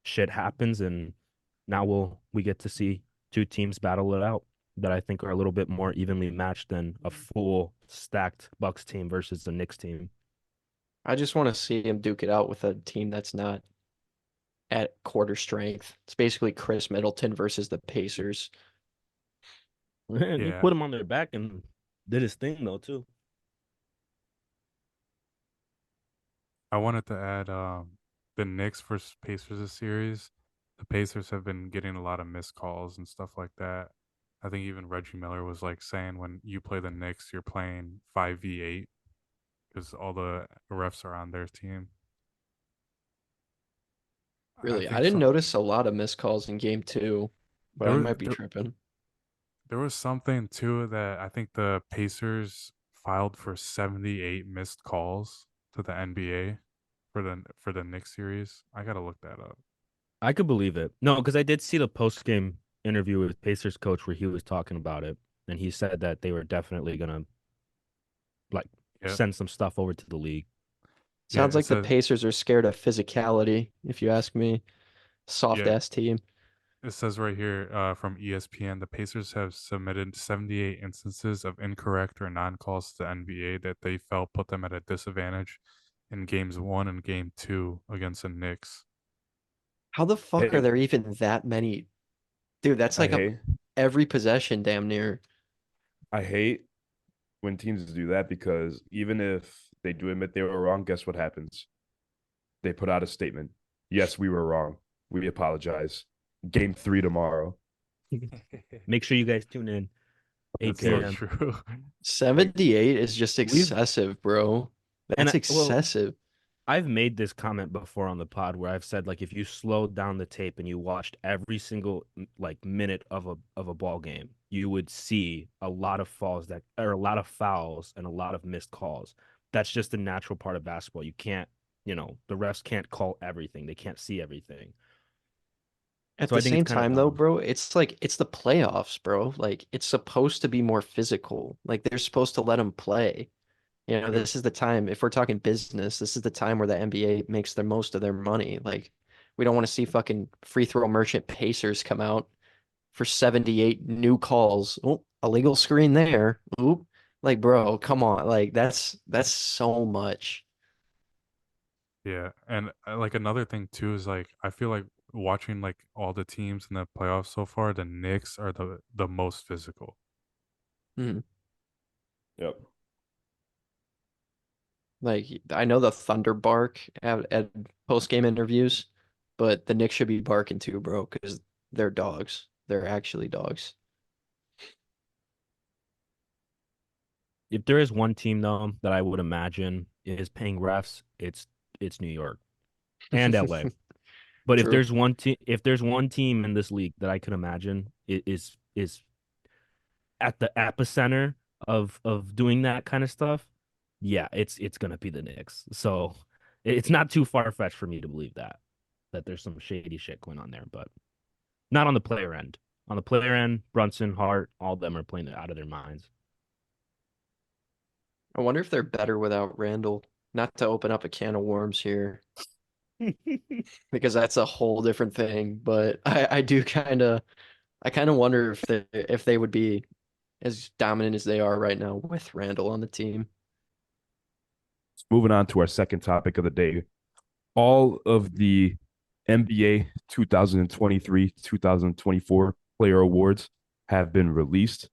shit happens, and now we get to see two teams battle it out that I think are a little bit more evenly matched than a full stacked Bucks team versus the Knicks team. I just want to see him duke it out with a team that's not at quarter strength. It's basically Chris Middleton versus the Pacers. And he Yeah, put him on their back and did his thing though too. I wanted to add the Knicks versus Pacers series. The Pacers have been getting a lot of missed calls and stuff like that. I think even Reggie Miller was like saying when you play the Knicks, you're playing 5v8 because all the refs are on their team. I Really, I think didn't some notice a lot of missed calls in game 2, but there I was might be tripping. there was something too that I think the Pacers filed for 78 missed calls to the NBA for the Knicks series. I gotta look that up. I could believe it. No, because I did see the post game interview with Pacers coach where he was talking about it, and he said that they were definitely gonna like Yeah, send some stuff over to the league. yeah. Sounds It like the says Pacers are scared of physicality, if you ask me. Soft yeah. ass team. It says right here from ESPN, the Pacers have submitted 78 instances of incorrect or non-calls to the NBA that they felt put them at a disadvantage in games 1 and game 2 against the Knicks. How the fuck are Hey, there even that many? Dude, that's I like a hate every possession damn near. I hate when teams do that because even if they do admit they were wrong, guess what happens? They put out a statement. Yes, we were wrong. We apologize. Game 3 tomorrow. Make sure you guys tune in Who 8 So cares? p.m. true. Like 78 is just We've excessive, bro. and That's well, excessive. I've made this comment before on the pod where I've said like if you slowed down the tape and you watched every single like minute of a ball game, you would see a lot of falls that or a lot of fouls and a lot of missed calls. That's just the natural part of basketball. You can't, the refs can't call everything. They can't see everything. At So I the think it's same kind of time, though, dumb. bro, it's like it's the playoffs, bro. Like it's supposed to be more physical. Like they're supposed to let them play. Yep. This is the time, if we're talking business, this is the time where the NBA makes the most of their money. Like, we don't want to see fucking free throw merchant Pacers come out for 78 new calls. Oh, illegal screen there. Oop. Like, bro, come on. Like, that's so much. Yeah, and like another thing too is like I feel like watching like all the teams in the playoffs so far, the Knicks are the most physical. Mhm. yep. Like, I know the Thunder bark at post-game interviews, but the Knicks should be barking too, bro, because they're dogs. They're actually dogs. If there is one team though that I would imagine is paying refs, it's New York and LA. But True. if there's one team in this league that I could imagine is at the epicenter of doing that kind of stuff, yeah, it's gonna be the Knicks. So it's not too far fetched for me to believe that there's some shady shit going on there, but not on the player end. On the player end, Brunson, Hart, all of them are playing it out of their minds. I wonder if they're better without Randall. Not to open up a can of worms here. because that's a whole different thing. But I kind of wonder if they would be as dominant as they are right now with Randall on the team. Moving on to our second topic of the day. All of the NBA 2023-2024 player awards have been released,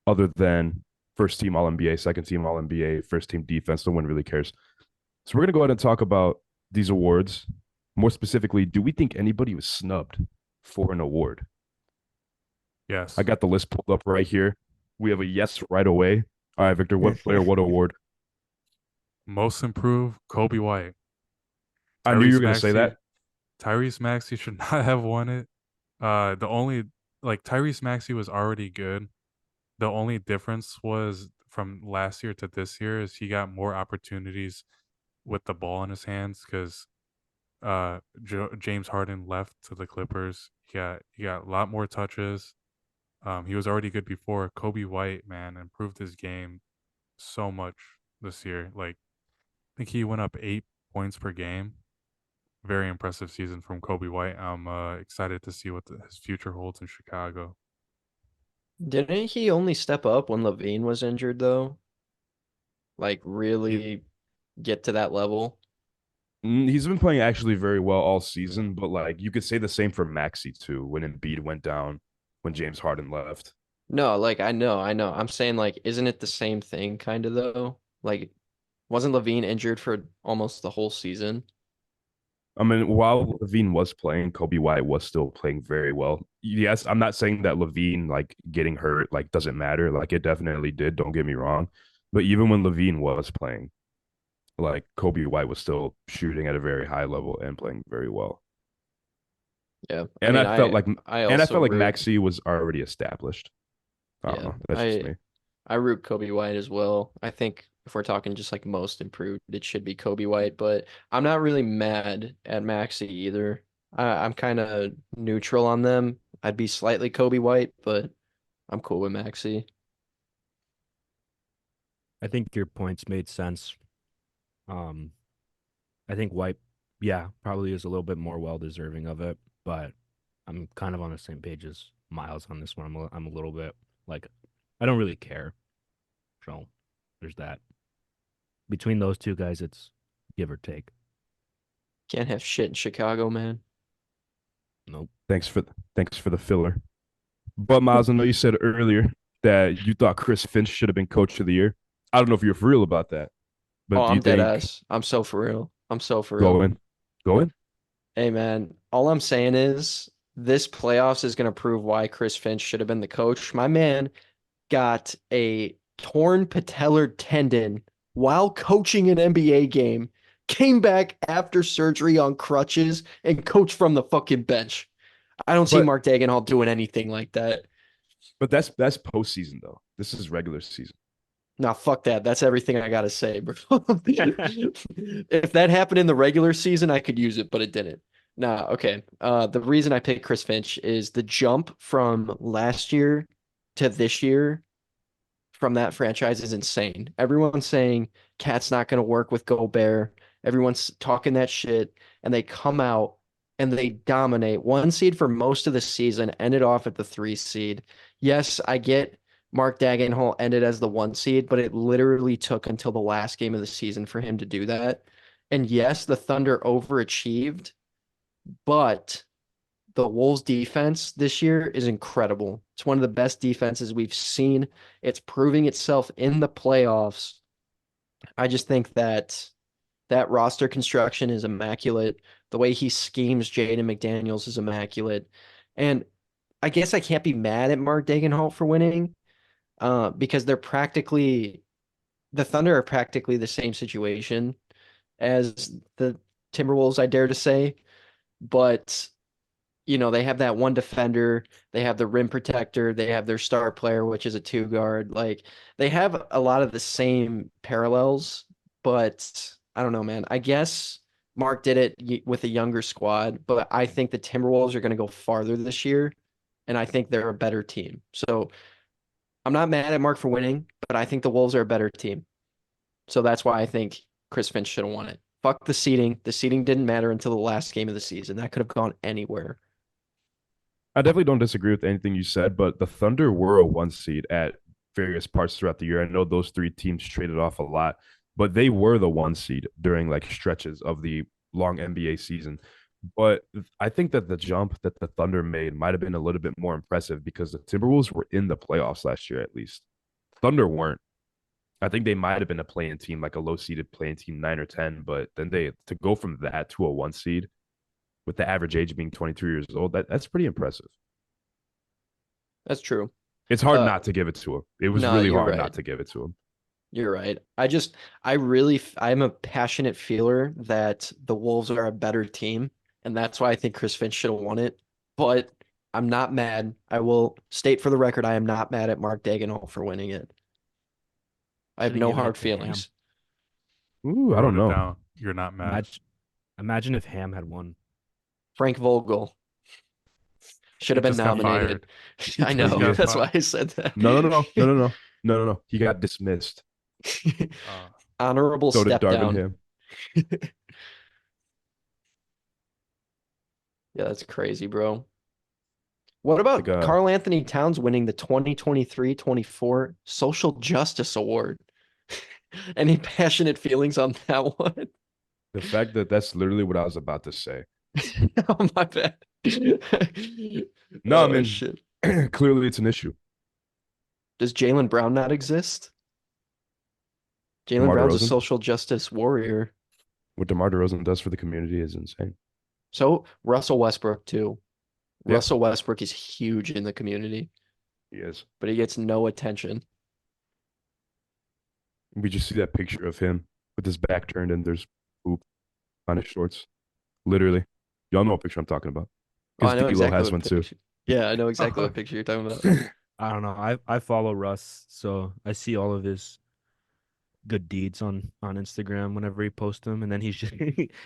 other than first team All NBA, second team All NBA, first team defense. No one really cares. So we're going to go ahead and talk about these awards. More specifically, do we think anybody was snubbed for an award? I Yes. got the list pulled up right here. We have a yes right away. All right, Victor, what player, what award? Most improved, Kobe White. I knew you were Tyrese going to say Maxey. that. Tyrese Maxey should not have won it. The only Tyrese Maxey was already good. The only difference was from last year to this year is he got more opportunities with the ball in his hands because James Harden left to the Clippers. He got a lot more touches. He was already good before. Kobe White, man, improved his game so much this year. Like, I think he went up 8 points per game. Very impressive season from Kobe White. I'm excited to see what his future holds in Chicago. Didn't he only step up when Levine was injured though? Like He, really get to that level? He's been playing actually very well all season, but like you could say the same for Maxey too. When Embiid went down, when James Harden left. No, like I know. I'm saying like, isn't it the same thing kind of though? Like, wasn't Levine injured for almost the whole season? I mean, while Levine was playing, Kobe White was still playing very well. Yes, I'm not saying that Levine like getting hurt like doesn't matter. Like it definitely did. Don't get me wrong. But even when Levine was playing, like Kobe White was still shooting at a very high level and playing very well. Yeah. I And mean, I felt like I and I also felt like root, Maxey was already established. I don't yeah. know. That's just me. I root Kobe White as well. I think if we're talking just like most improved, it should be Kobe White, but I'm not really mad at Maxey either. I'm kind of neutral on them. I'd be slightly Kobe White, but I'm cool with Maxey. I think your points made sense. Um, I think White, yeah, probably is a little bit more well deserving of it, but I'm kind of on the same page as Miles on this one. I'm a little bit like, I don't really care. So there's that. Between those two guys, it's give or take. Can't have shit in Chicago, man. Nope. Thanks for the filler. But Miles, I know you said earlier that you thought Chris Finch should have been coach of the year. I don't know if you're for real about that, Oh, but do you I'm dead think ass. I'm so for real. I'm so for real. going going? Hey, man, all I'm saying is this playoffs is going to prove why Chris Finch should have been the coach. My man got a torn patellar tendon while coaching an NBA game, came back after surgery on crutches, and coached from the fucking bench. I don't see But Mark Dagenhall doing anything like that. that's postseason though. This is regular season. Nah, fuck that. That's everything I gotta say, bro. If that happened in the regular season, I could use it, but it didn't. Nah, okay. The reason I picked Chris Finch is the jump from last year to this year from that franchise is insane. Everyone's saying Cat's not going to work with Gobert. Everyone's talking that shit, and they come out and they dominate. One seed for most of the season, ended off at the 3 seed. Yes, I get Mark Dagenhall ended as the 1 seed, but it literally took until the last game of the season for him to do that. And yes, the Thunder overachieved, but the Wolves defense this year is incredible. It's one of the best defenses we've seen. It's proving itself in the playoffs. I just think that that roster construction is immaculate. The way he schemes Jaden McDaniels is immaculate. And I guess I can't be mad at Mark Dagenhalt for winning, because the Thunder are practically the same situation as the Timberwolves, I dare to say. But they have that one defender, they have the rim protector, they have their star player, which is a two guard. Like they have a lot of the same parallels, but I don't know, man. I guess Mark did it with a younger squad, but I think the Timberwolves are going to go farther this year, and I think they're a better team. So I'm not mad at Mark for winning, but I think the Wolves are a better team. So that's why I think Chris Finch should have won it. Fuck the seeding. The seeding didn't matter until the last game of the season. That could have gone anywhere. I definitely don't disagree with anything you said, but the Thunder were a 1 seed at various parts throughout the year. I know those 3 teams traded off a lot, but they were the 1 seed during like stretches of the long NBA season. But I think that the jump that the Thunder made might have been a little bit more impressive because the Timberwolves were in the playoffs last year, at least. Thunder weren't. I think they might have been a playing team, like a low seeded playing team, 9 or 10. But then they to go from that to a 1 seed with the average age being 23 years old, that's pretty impressive. That's true. It's hard not to give it to him. It was No, really you're hard right. not to give it to him. You're right. I'm a passionate feeler that the Wolves are a better team, and that's why I think Chris Finch should have won it. But I'm not mad. I will state for the record, I am not mad at Mark Daigneault for winning it. I have Should've no given it hard to Ham. feelings. Ooh, I Wrote don't it know. down. You're not mad. Imagine if Ham had won. Frank Vogel should He have been just got nominated. I He know. just got That's why fired. I said that. No. He got dismissed. Honorable So did step Darvin down. Ham. Yeah, that's crazy, bro. What about Like, Karl Anthony Towns winning the 2023-24 Social Justice Award? Any passionate feelings on that one? the fact that that's literally what I was about to say. Oh, my bad. No, I Oh, mean, shit. clearly it's an issue. Does Jaylen Brown not exist? Jaylen DeMar Brown's a DeRozan? social justice warrior. What DeMar DeRozan does for the community is insane. So Russell Westbrook too. Yeah. Russell Westbrook is huge in the community, He is. but he gets no attention. We just see that picture of him with his back turned and there's poop on his shorts. Literally. Y'all know what picture I'm talking about. Oh, I Because know D'Lo exactly has what one too. picture. Yeah, I know exactly what picture you're talking about. I don't know. I follow Russ, so I see all of his good deeds on Instagram whenever he posts them, and then he's just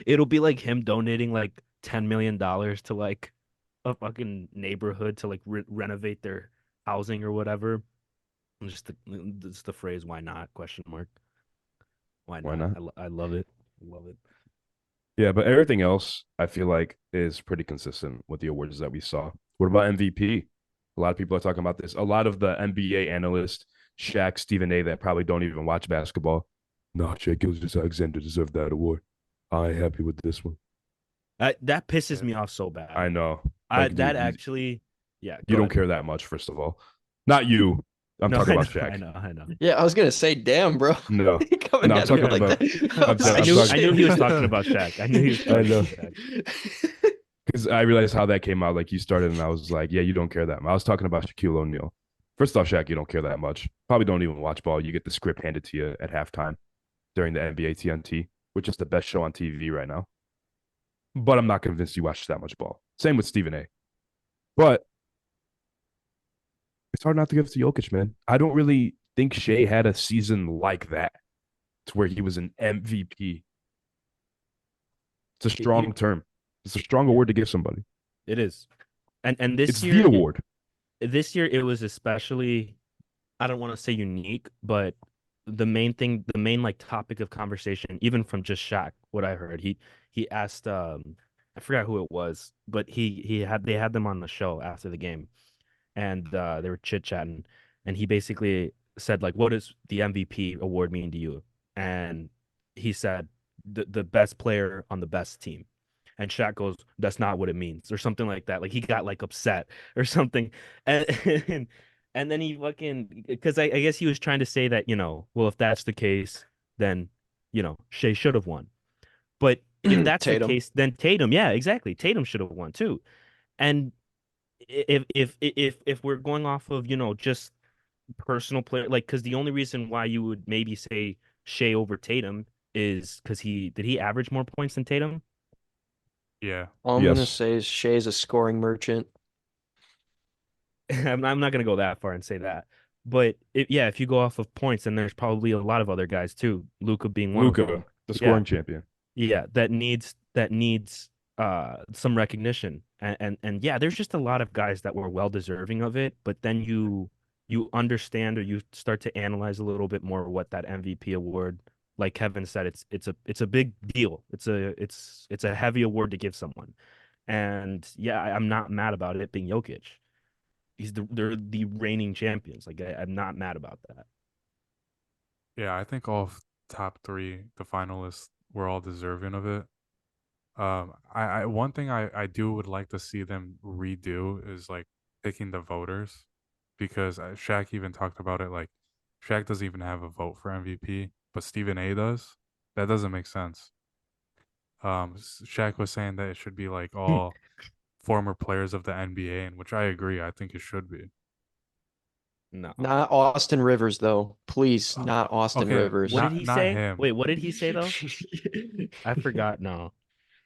it'll be like him donating like $10 million to like a fucking neighborhood to like renovate their housing or whatever. And just the phrase "Why not?" question mark. Why Why not? not? I love it. I love it. Yeah, but everything else I feel like is pretty consistent with the awards that we saw. What about MVP? A lot of people are talking about this. A lot of the NBA analysts, Shaq, Stephen A, that probably don't even watch basketball. No, Shaq Gilgeous-Alexander deserved that award. I ain't happy with this one. That pisses me off so bad. I know. That dude, actually, yeah. you go don't ahead. care that much, first of all. Not you. I'm No, talking I about know, Shaq. I know. Yeah, I was gonna say, damn, bro. No. You coming No, I'm at me talking like about- that? I'm was talking- like, I knew he was shit. talking about Shaq. I knew he was I talking know. about Shaq. Because I realized how that came out. Like you started, and I was like, "Yeah, you don't care that much." I was talking about Shaquille O'Neal. First off, Shaq, you don't care that much. Probably don't even watch ball. You get the script handed to you at halftime during the NBA TNT, which is the best show on TV right now. But I'm not convinced you watch that much ball. Same with Stephen A. But it's hard not to give it to Jokic, man. I don't really think Shea had a season like that to where he was an MVP. It's a strong term. It's a strong award to give somebody. It is, and this It's year the award. This year it was especially, I don't want to say unique, but the main like topic of conversation, even from just Shaq, what I heard, he asked, I forgot who it was, but they had them on the show after the game, and they were chit chatting, and he basically said like, "What does the MVP award mean to you?" And he said, "The best player on the best team." And Shaq goes, "That's not what it means," or something like that. Like he got like upset or something, and and then he fucking because I guess he was trying to say that well, if that's the case, then Shea should have won. But if that's the Tatum. case, then Tatum, yeah, exactly, Tatum should have won too. And if we're going off of just personal player, like because the only reason why you would maybe say Shea over Tatum is because he average more points than Tatum? Yeah. All I'm Yes. gonna say is Shea's a scoring merchant. I'm not gonna go that far and say that, but if you go off of points, then there's probably a lot of other guys too. Luka being one of them. Luka, the scoring champion. Yeah, that needs some recognition, and yeah, there's just a lot of guys that were well deserving of it. But then you understand or you start to analyze a little bit more what that MVP award like Kevin said, it's a big deal. It's a heavy award to give someone. And yeah, I'm not mad about it being Jokic. They're the reigning champions. Like I'm not mad about that. Yeah, I think all top three, the finalists, were all deserving of it. I one thing I do would like to see them redo is like picking the voters, because Shaq even talked about it. Like Shaq doesn't even have a vote for MVP, but Stephen A does. That doesn't make sense. Shaq was saying that it should be like all former players of the NBA, and which I agree. I think it should be. No. Not Austin Rivers, though. Please, Uh, not Austin okay, Rivers. What did not he not say? him. Wait, what did he say though? I forgot. No.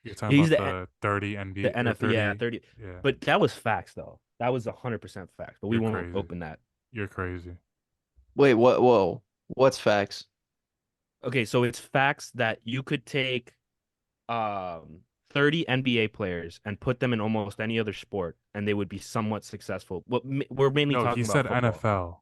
You're talking He's about the 30 the NBA or NFL, yeah, 30. 30. Yeah, But that was facts though. That was 100% facts. But we you're won't crazy. open that. You're crazy. Wait, what? Whoa. What's facts? Okay, so it's facts that you could take um 30 NBA players and put them in almost any other sport and they would be somewhat successful. We're mainly No, he talking about said football. NFL.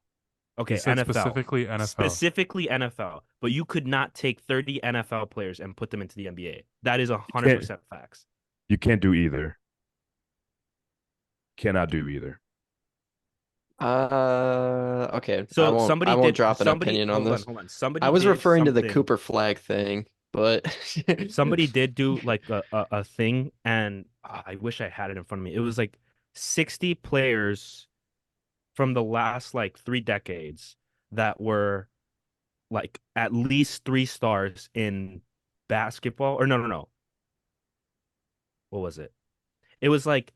He Okay, said NFL. specifically NFL. Specifically NFL. But you could not take 30 NFL players and put them into the NBA. That is You can't 100% facts. you can't do either. Cannot do either. Okay. I So won't I somebody won't did drop an somebody opinion on hold on, this. hold on. I Somebody was did referring to the something. Cooper flag thing, but Somebody did do like a thing, and I wish I had it in front of me. It was like 60 players from the last like 3 decades that were like at least 3 stars in basketball. Or no. What was it? It was like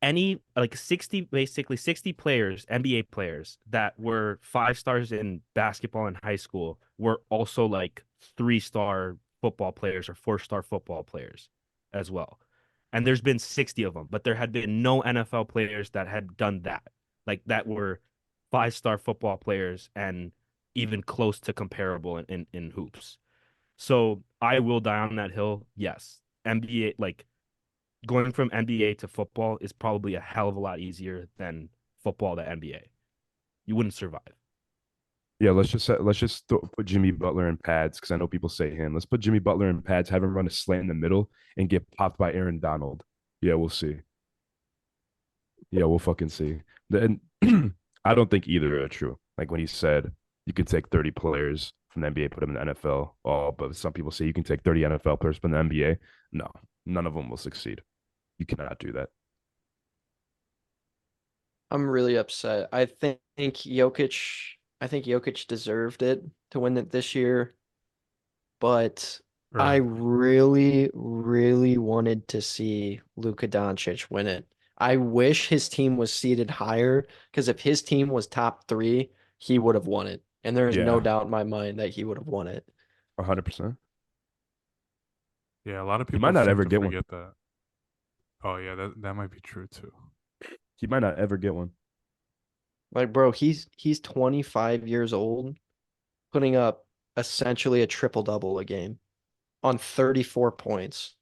any like 60 basically 60 players, NBA players that were 5 stars in basketball in high school were also like 3 star football players or 4 star football players as well. And there's been 60 of them, but there had been no NFL players that had done that. Like that were 5 star football players and even close to comparable in hoops. So I will die on that hill. Yes. NBA, like going from NBA to football is probably a hell of a lot easier than football to NBA. You wouldn't survive. Yeah, let's just put Jimmy Butler in pads because I know people say him. Let's put Jimmy Butler in pads, have him run a slant in the middle, and get popped by Aaron Donald. Yeah, we'll see. Yeah, we'll fucking see. Then I don't think either are true. Like when he said you could take 30 players from the NBA, put them in the NFL. Oh, but some people say you can take 30 NFL players from the NBA. No, none of them will succeed. You cannot do that. I'm really upset. I think Jokic deserved it to win it this year, but I Right. really, really wanted to see Luka Doncic win it. I wish his team was seated higher because if his team was top three, he would have won it. And there is no Yeah, doubt in my mind that he would have won it. 100%. Yeah, a lot of He might people not seem ever to get one. forget that. Oh yeah, that might be true too. He might not ever get one. Like, bro, he's 25 years old, putting up essentially a triple double a game on 34 points.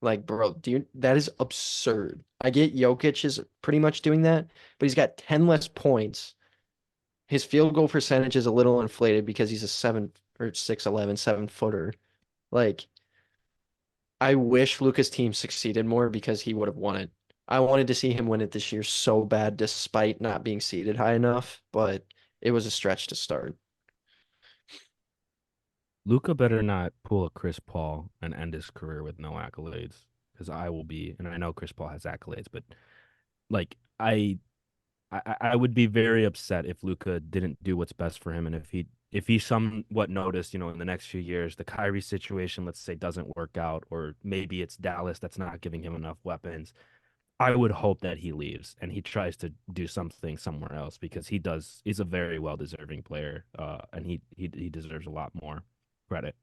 Like, bro, that is absurd. I get Jokic is pretty much doing that, but he's got 10 less points. His field goal percentage is a little inflated because he's a 7 or 6'11" 7-footer. Like, I wish Luka's team succeeded more because he would have won it. I wanted to see him win it this year so bad, despite not being seeded high enough, but it was a stretch to start. Luca better not pull a Chris Paul and end his career with no accolades because I will be, and I know Chris Paul has accolades, but like I would be very upset if Luca didn't do what's best for him, and if he somewhat noticed, in the next few years, the Kyrie situation, let's say, doesn't work out, or maybe it's Dallas that's not giving him enough weapons. I would hope that he leaves and he tries to do something somewhere else because he's a very well deserving player, and he deserves a lot more credit.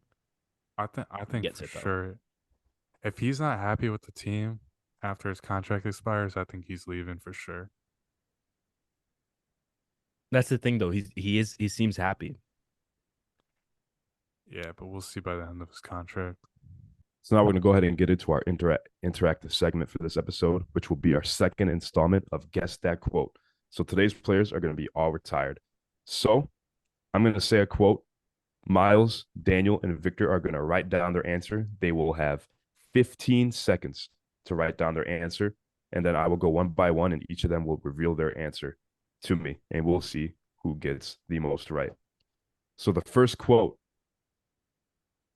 I think Gets for it though. sure, if he's not happy with the team after his contract expires, I think he's leaving for sure. That's the thing though. He seems happy. Yeah, but we'll see by the end of his contract. So now we're going to go ahead and get into our interactive segment for this episode, which will be our second installment of Guess That Quote. So today's players are going to be all retired. So I'm going to say a quote. Miles, Daniel, and Victor are going to write down their answer. They will have 15 seconds to write down their answer. And then I will go one by one, and each of them will reveal their answer to me. And we'll see who gets the most right. So the first quote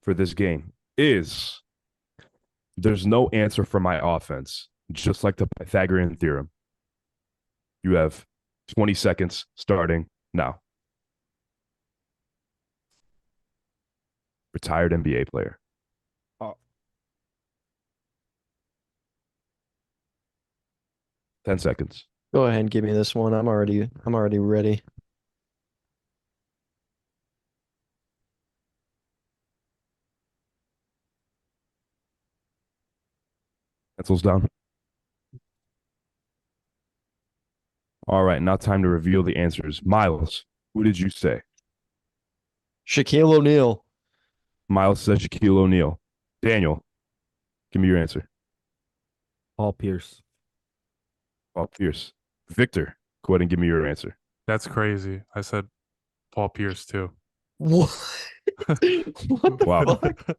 for this game is: there's no answer for my offense, just like the Pythagorean theorem. You have 20 seconds starting now. Retired NBA player. Oh. 10 seconds. Go ahead and give me this one. I'm already ready. Pencils down. All right, now time to reveal the answers. Miles, who did you say? Shaquille O'Neal. Miles says Shaquille O'Neal. Daniel, give me your answer. Paul Pierce. Paul Pierce. Victor, go ahead and give me your answer. That's crazy. I said Paul Pierce too. What? What the Wow. fuck?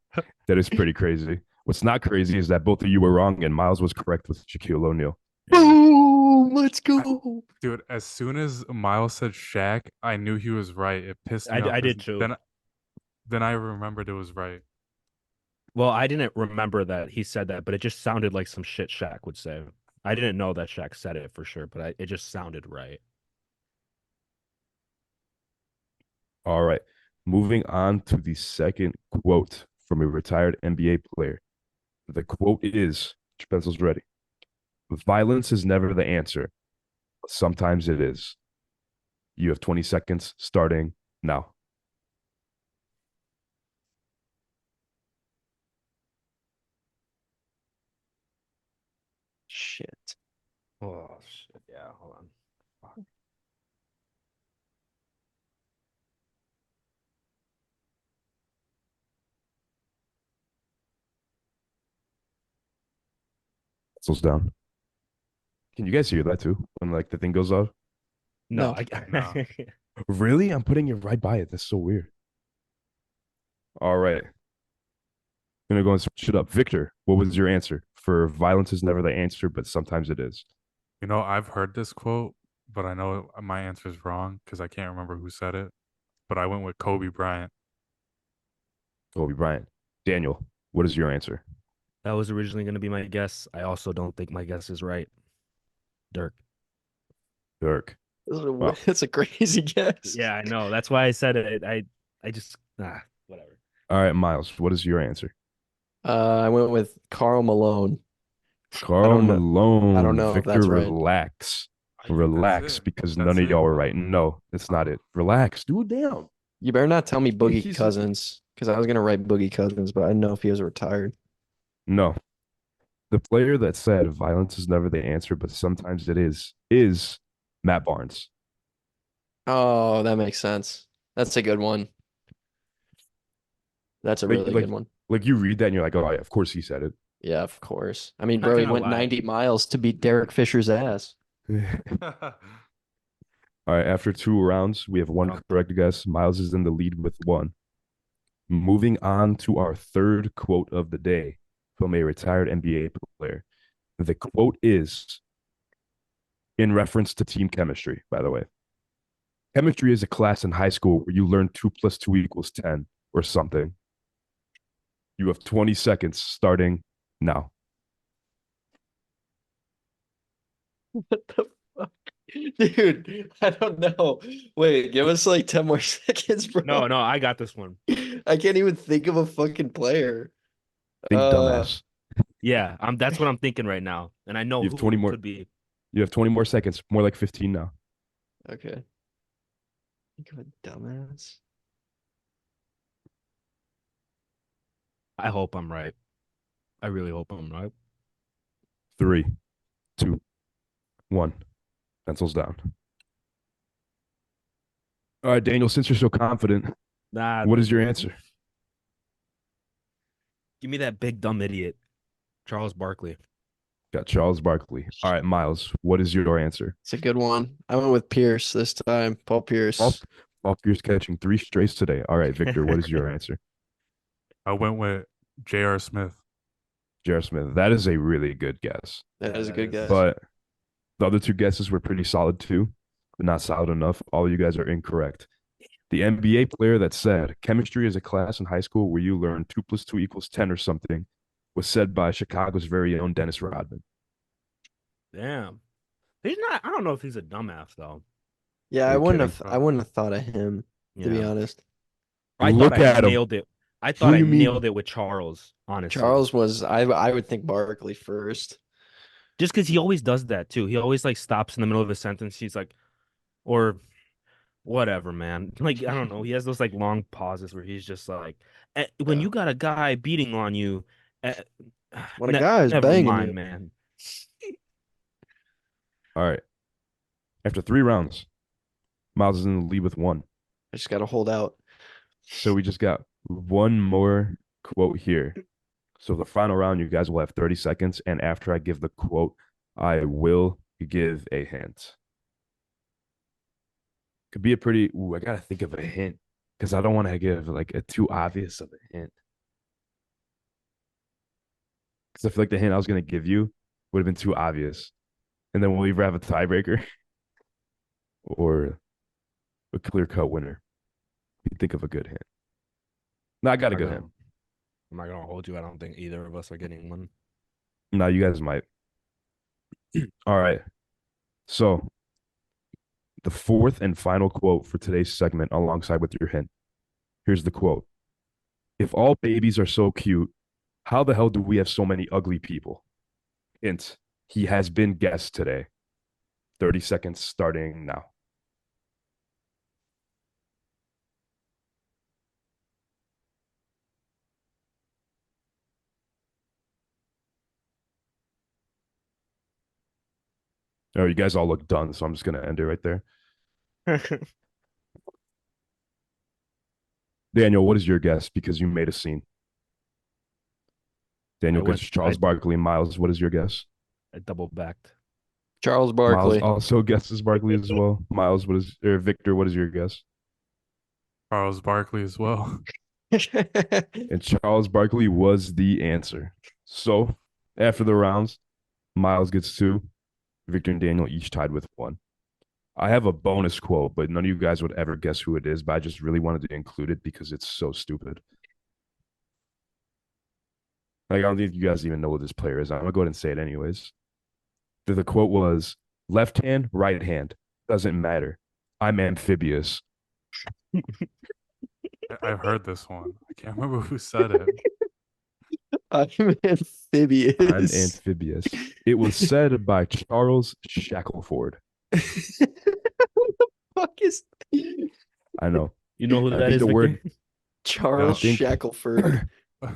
That is pretty crazy. What's not crazy is that both of you were wrong and Miles was correct with Shaquille O'Neal. Boom! Let's go. Dude, as soon as Miles said Shaq, I knew he was right. It pissed me off. I did too. Then I remembered it was right. Well, I didn't remember that he said that, but it just sounded like some shit Shaq would say. I didn't know that Shaq said it for sure, but it just sounded right. All right. Moving on to the second quote from a retired NBA player. The quote is, get your pencils ready: violence is never the answer, but sometimes it is. You have 20 seconds starting now. Shit. Oh shit! Yeah, hold on. Fuck. Pencils down. Can you guys hear that too? When like the thing goes off? No, No. No. Really? I'm putting it right by it. That's so weird. All right. I'm gonna go and switch it up. Victor, what was your answer for violence is never the answer, but sometimes it is? You know, I've heard this quote, but I know my answer is wrong because I can't remember who said it. But I went with Kobe Bryant. Kobe Bryant. Daniel, what is your answer? that was originally going to be my guess. I also don't think my guess is right. Dirk. Dirk. Wow. It's a crazy guess. Yeah, I know. That's why I said it. I just whatever. All right, Miles, what is your answer? I went with Karl Malone. Carl don't know- Malone. I don't know if Victor, that's right. relax. I think Relax, that's it. because That's none of it. y'all were right. No, it's not it. Relax. Do it down. You better not tell me Boogie He's- Cousins, because I was gonna write Boogie Cousins, but I didn't know if he was retired. No. The player that said violence is never the answer, but sometimes it is Matt Barnes. Oh, that makes sense. That's a good one. That's a Like- really like- good one. Like you read that and you're like, oh, yeah, of course he said it. Yeah, of course. I mean, Not bro, he gonna went lie. 90 miles to beat Derek Fisher's ass. All right, after 2 rounds, we have one Oh. correct guess. Miles is in the lead with one. Moving on to our third quote of the day from a retired NBA player. The quote is in reference to team chemistry, by the way. Chemistry is a class in high school where you learn 2 + 2 = 10 or something. You have 20 seconds starting now. What the fuck? Dude, I don't know. Wait, give us like 10 more seconds, bro. No, I got this one. I can't even think of a fucking player. Think Uh, dumbass. Yeah, that's what I'm thinking right now, and I know You have who 20 it more. could be. You have 20 more seconds, more like 15 now. Okay. Think of a dumbass. I hope I'm right. I really hope I'm right. 3, 2, 1. Pencils down. All right, Daniel, since you're so confident, Nah. what is your answer? Give me that big dumb idiot, Charles Barkley. Got Charles Barkley. All right, Miles, what is your answer? It's a good one. I went with Pierce this time. Paul Pierce. Paul Pierce catching 3 straights today. All right, Victor, what is your answer? I went with J.R. Smith. J.R. Smith. That is a really good guess. That Yeah, is a that good is. guess. But the other 2 guesses were pretty solid too, but not solid enough. All you guys are incorrect. The NBA player that said chemistry is a class in high school where you learn 2 plus 2 equals 10 or something was said by Chicago's very own Dennis Rodman. Damn. He's not. I don't know if he's a dumbass though. Yeah, Are you kidding? I wouldn't have thought of him, to be Yeah. honest. I thought Look I at him. nailed it. I Who thought do I you mean? nailed it with Charles, honestly. Charles was I would think Barkley first. Just because he always does that too. He always like stops in the middle of a sentence. He's like, or whatever, man. Like, I don't know. He has those like long pauses where he's just like, when Yeah. you got a guy beating on you, eh, When a guy is never banging mind, you. man. All right. After 3 rounds, Miles is in the lead with 1. I just gotta hold out. So we just got one more quote here. So the final round, you guys will have 30 seconds. And after I give the quote, I will give a hint. Could be a pretty, I got to think of a hint because I don't want to give like a too obvious of a hint. Because I feel like the hint I was going to give you would have been too obvious. And then we'll either have a tiebreaker or a clear cut winner. You think of a good hint. No, I got a good hint. I'm not gonna hold you. I don't think either of us are getting one. No, you guys might. All right. So the 4th and final quote for today's segment, alongside with your hint. Here's the quote. If all babies are so cute, how the hell do we have so many ugly people? Hint. He has been guessed today. 30 seconds starting now. Oh, you guys all look done, so I'm just going to end it right there. Daniel, what is your guess? Because you made a scene. Daniel gets Charles Barkley. Miles, what is your guess? I double backed. Charles Miles Barkley. also guesses Barkley as well. Miles, Victor, what is your guess? Charles Barkley as well. And Charles Barkley was the answer. So after the rounds, Miles gets 2. Victor and Daniel each tied with 1. I have a bonus quote, but none of you guys would ever guess who it is, but I just really wanted to include it because it's so stupid. Like, I don't think you guys even know what this player is. I'm going to go ahead and say it anyways. The quote was, left hand, right hand. Doesn't matter. I'm amphibious. I've heard this one. I can't remember who said it. I'm amphibious. I'm amphibious. It was said by Charles Shackelford. What the fuck is I know. You know who I that think is, the Victor? word. Charles I think- Shackelford?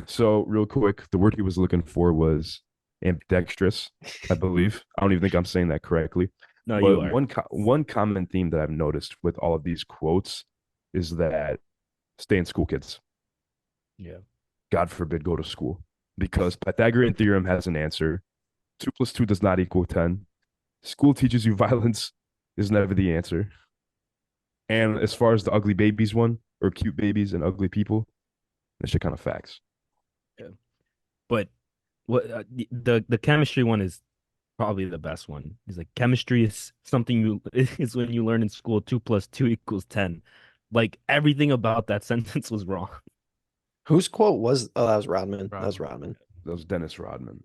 So real quick, the word he was looking for was ambidextrous, I believe. I don't even think I'm saying that correctly. No, But you are. one common theme that I've noticed with all of these quotes is that stay in school, kids. Yeah. God forbid go to school. Because Pythagorean theorem has an answer. 2 plus 2 does not equal 10. School teaches you violence is never the answer. And as far as the ugly babies one, or cute babies and ugly people, that shit kind of facts. But what the chemistry one is probably the best one. He's like, chemistry is something you is when you learn in school 2 plus 2 equals 10. Like everything about that sentence was wrong. Whose quote was? Oh, that was Rodman. That was Rodman. Rodman. That was Dennis Rodman.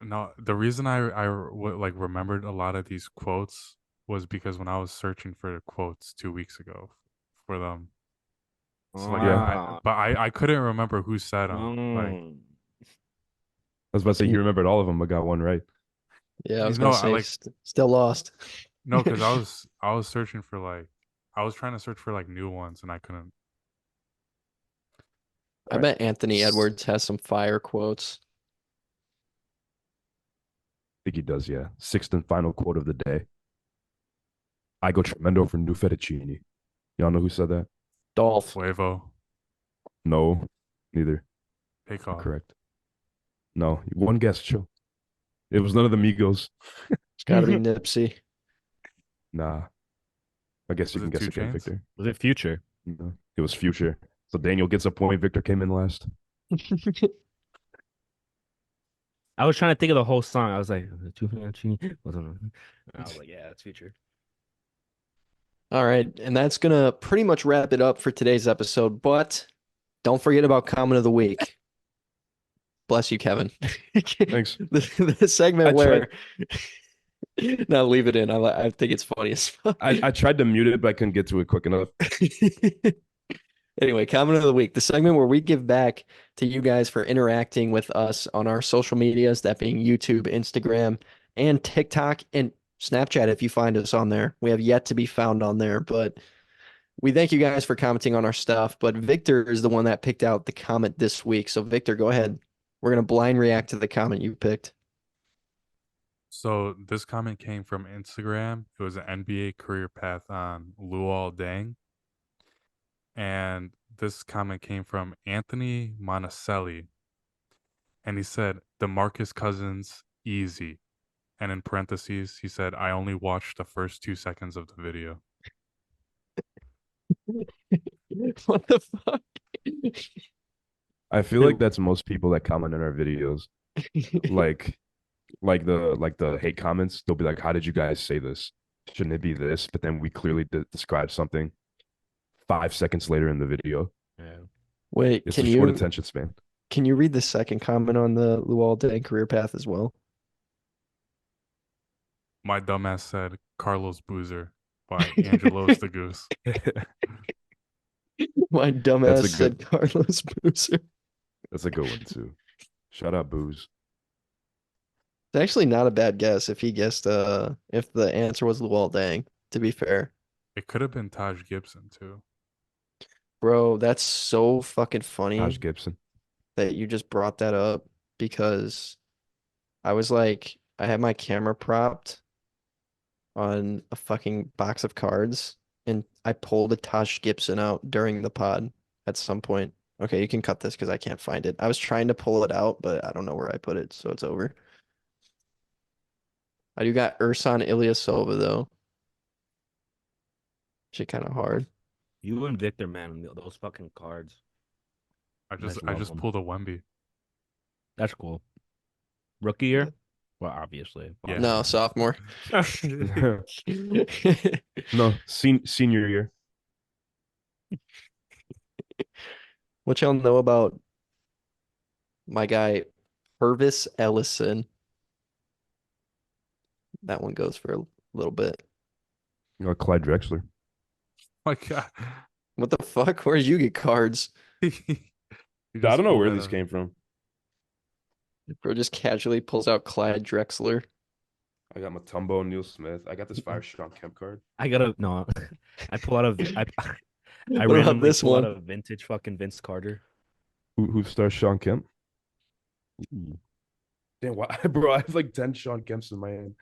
No, the reason like remembered a lot of these quotes was because when I was searching for quotes 2 weeks ago for them. So like, Ah. but I couldn't remember who said them. Like, Mm. I was about to say he remembered all of them, but got one right. Yeah, I was No, gonna I say like- still lost. no, because I was searching for like I was trying to search for like new ones and I couldn't. I bet Anthony Edwards has some fire quotes. I think he does, yeah. 6th and final quote of the day. I go tremendo for new fettuccine. Y'all know who said that? Dolph. Flavio, No, neither. Takeoff. Correct. No, one guess, chill. It was none of the Migos. It's got to be Nipsey. Nah. I guess you Was can it guess Two again, Chains? Victor. Was it Future? No, it was Future. So Daniel gets a point. Victor came in last. I was trying to think of the whole song. I was like, I was like, yeah, it's Future. All right, and that's gonna pretty much wrap it up for today's episode. But don't forget about comment of the week. Bless you, Kevin. Thanks. The segment I tried. where now leave it in. I think it's funny as fuck. I tried to mute it, but I couldn't get to it quick enough. Anyway, comment of the week, the segment where we give back to you guys for interacting with us on our social medias, that being YouTube, Instagram, and TikTok and Snapchat. If you find us on there, we have yet to be found on there, but we thank you guys for commenting on our stuff. But Victor is the one that picked out the comment this week. So, Victor, go ahead. We're going to blind react to the comment you picked. So this comment came from Instagram. It was an NBA career path on Luol Deng. And this comment came from Anthony Monticelli. And he said, DeMarcus Cousins, easy. And in parentheses, he said, I only watched the first 2 seconds of the video. What the fuck? I feel like that's most people that comment on our videos. Like the hate comments, they'll be like, "How did you guys say this? Shouldn't it be this?" But then we clearly describe something 5 seconds later in the video. Yeah. Wait, It's a short attention span. can you read the second comment on the Luol Deng career path as well? My dumbass said Carlos Boozer by Angelos the Goose. My dumbass That's a said good- Carlos Boozer. That's a good one too. Shout out Booze. It's actually not a bad guess if he guessed if the answer was Luol Deng, to be fair. It could have been Taj Gibson too. Bro, that's so fucking funny Taj Gibson. that you just brought that up because I was like, I had my camera propped on a fucking box of cards and I pulled a Taj Gibson out during the pod at some point. Okay, you can cut this because I can't find it. I was trying to pull it out, but I don't know where I put it, so it's over. I do got Ursan Ilyasova though. Shit kind of hard. You and Victor, man, those fucking cards. I Guys I love just them. pulled a Wemby. That's cool. Rookie year? Well, obviously. Yeah. No, sophomore. No, senior year. What y'all know about my guy Purvis Ellison? That one goes for a little bit. You know, Clyde Drexler. My God. What the fuck? Where'd you get cards? You I just don't know pulled where that these up. came from. Bro just casually pulls out Clyde Drexler. I got Matumbo, Neil Smith. I got this fire Sean Kemp card. I gotta no. I pull out a I What about randomly this pull out one? a vintage fucking Vince Carter. Who stars Sean Kemp? Damn, why, bro? I have like 10 Sean Kemps in my hand.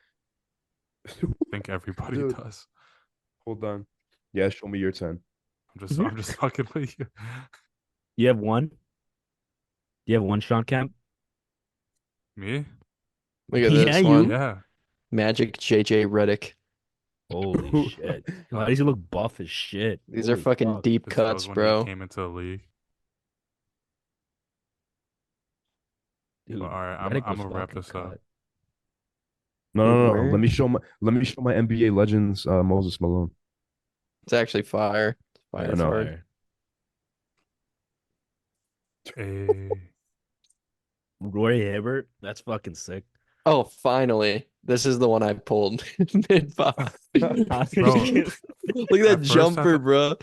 I think everybody Dude. does. Hold on. Yeah, show me your 10. I'm just fucking with you. You have one? You have one Sean Kemp? Me? Look at Yeah, this you. one. Yeah. Magic JJ Redick. Holy shit. Why does he look buff as shit? These are Holy fucking fuck. deep That cuts, was when bro. he came into the league. Dude, All right, I'm Redick I'm was gonna wrap fucking this up. cut. No. Where? Let me show my NBA legends Moses Malone. It's actually fire. Fire I know. hard. Hey. Roy Hibbert? That's fucking sick. Oh, finally. This is the one I pulled. Mid-five. Bro, Look at At that first, jumper, bro.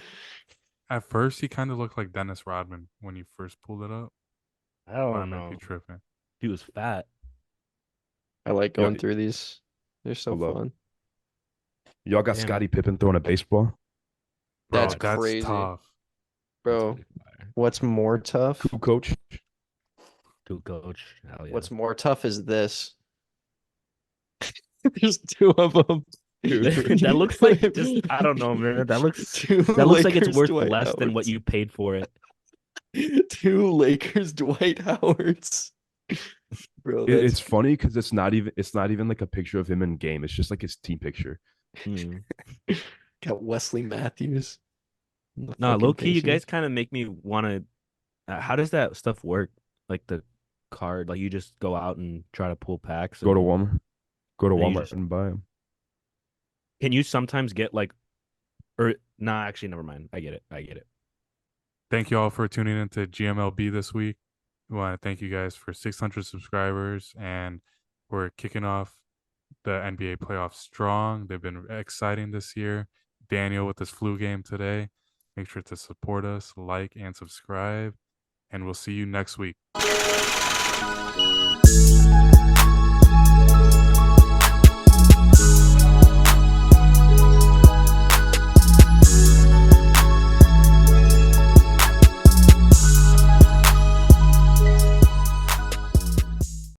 At first, he kind of looked like Dennis Rodman when you first pulled it up. I Or I don't might know. be tripping. He was fat. I like Yo, going through these. They're so hold up. fun. Y'all got Damn. Scottie Pippen throwing a baseball? Bro, That's that's crazy. tough. Bro, what's more tough? Cool coach. Dude, coach. Hell yeah. What's more tough is this. There's two of them. That looks like just I don't know, man. That looks like it's Lakers worth Dwight less than what Howards. you paid for it. Two Lakers Dwight Howards. Bro, It's that's funny because it's not even like a picture of him in game. It's just like his team picture. Hmm. Got Wesley Matthews in the Nah, fucking low key, you guys faces. kind of make me want to. How does that stuff work? Like the card, like you just go out and try to pull packs, Go to and Walmart. Go to then you Walmart just and buy them. can you sometimes get like, or nah, actually, never mind. I get it. I get it. Thank you all for tuning into GMLB this week. We want to thank you guys for 600 subscribers, and we're kicking off the NBA playoffs strong. They've been exciting this year. Daniel with his flu game today. Make sure to support us, like, and subscribe, and we'll see you next week.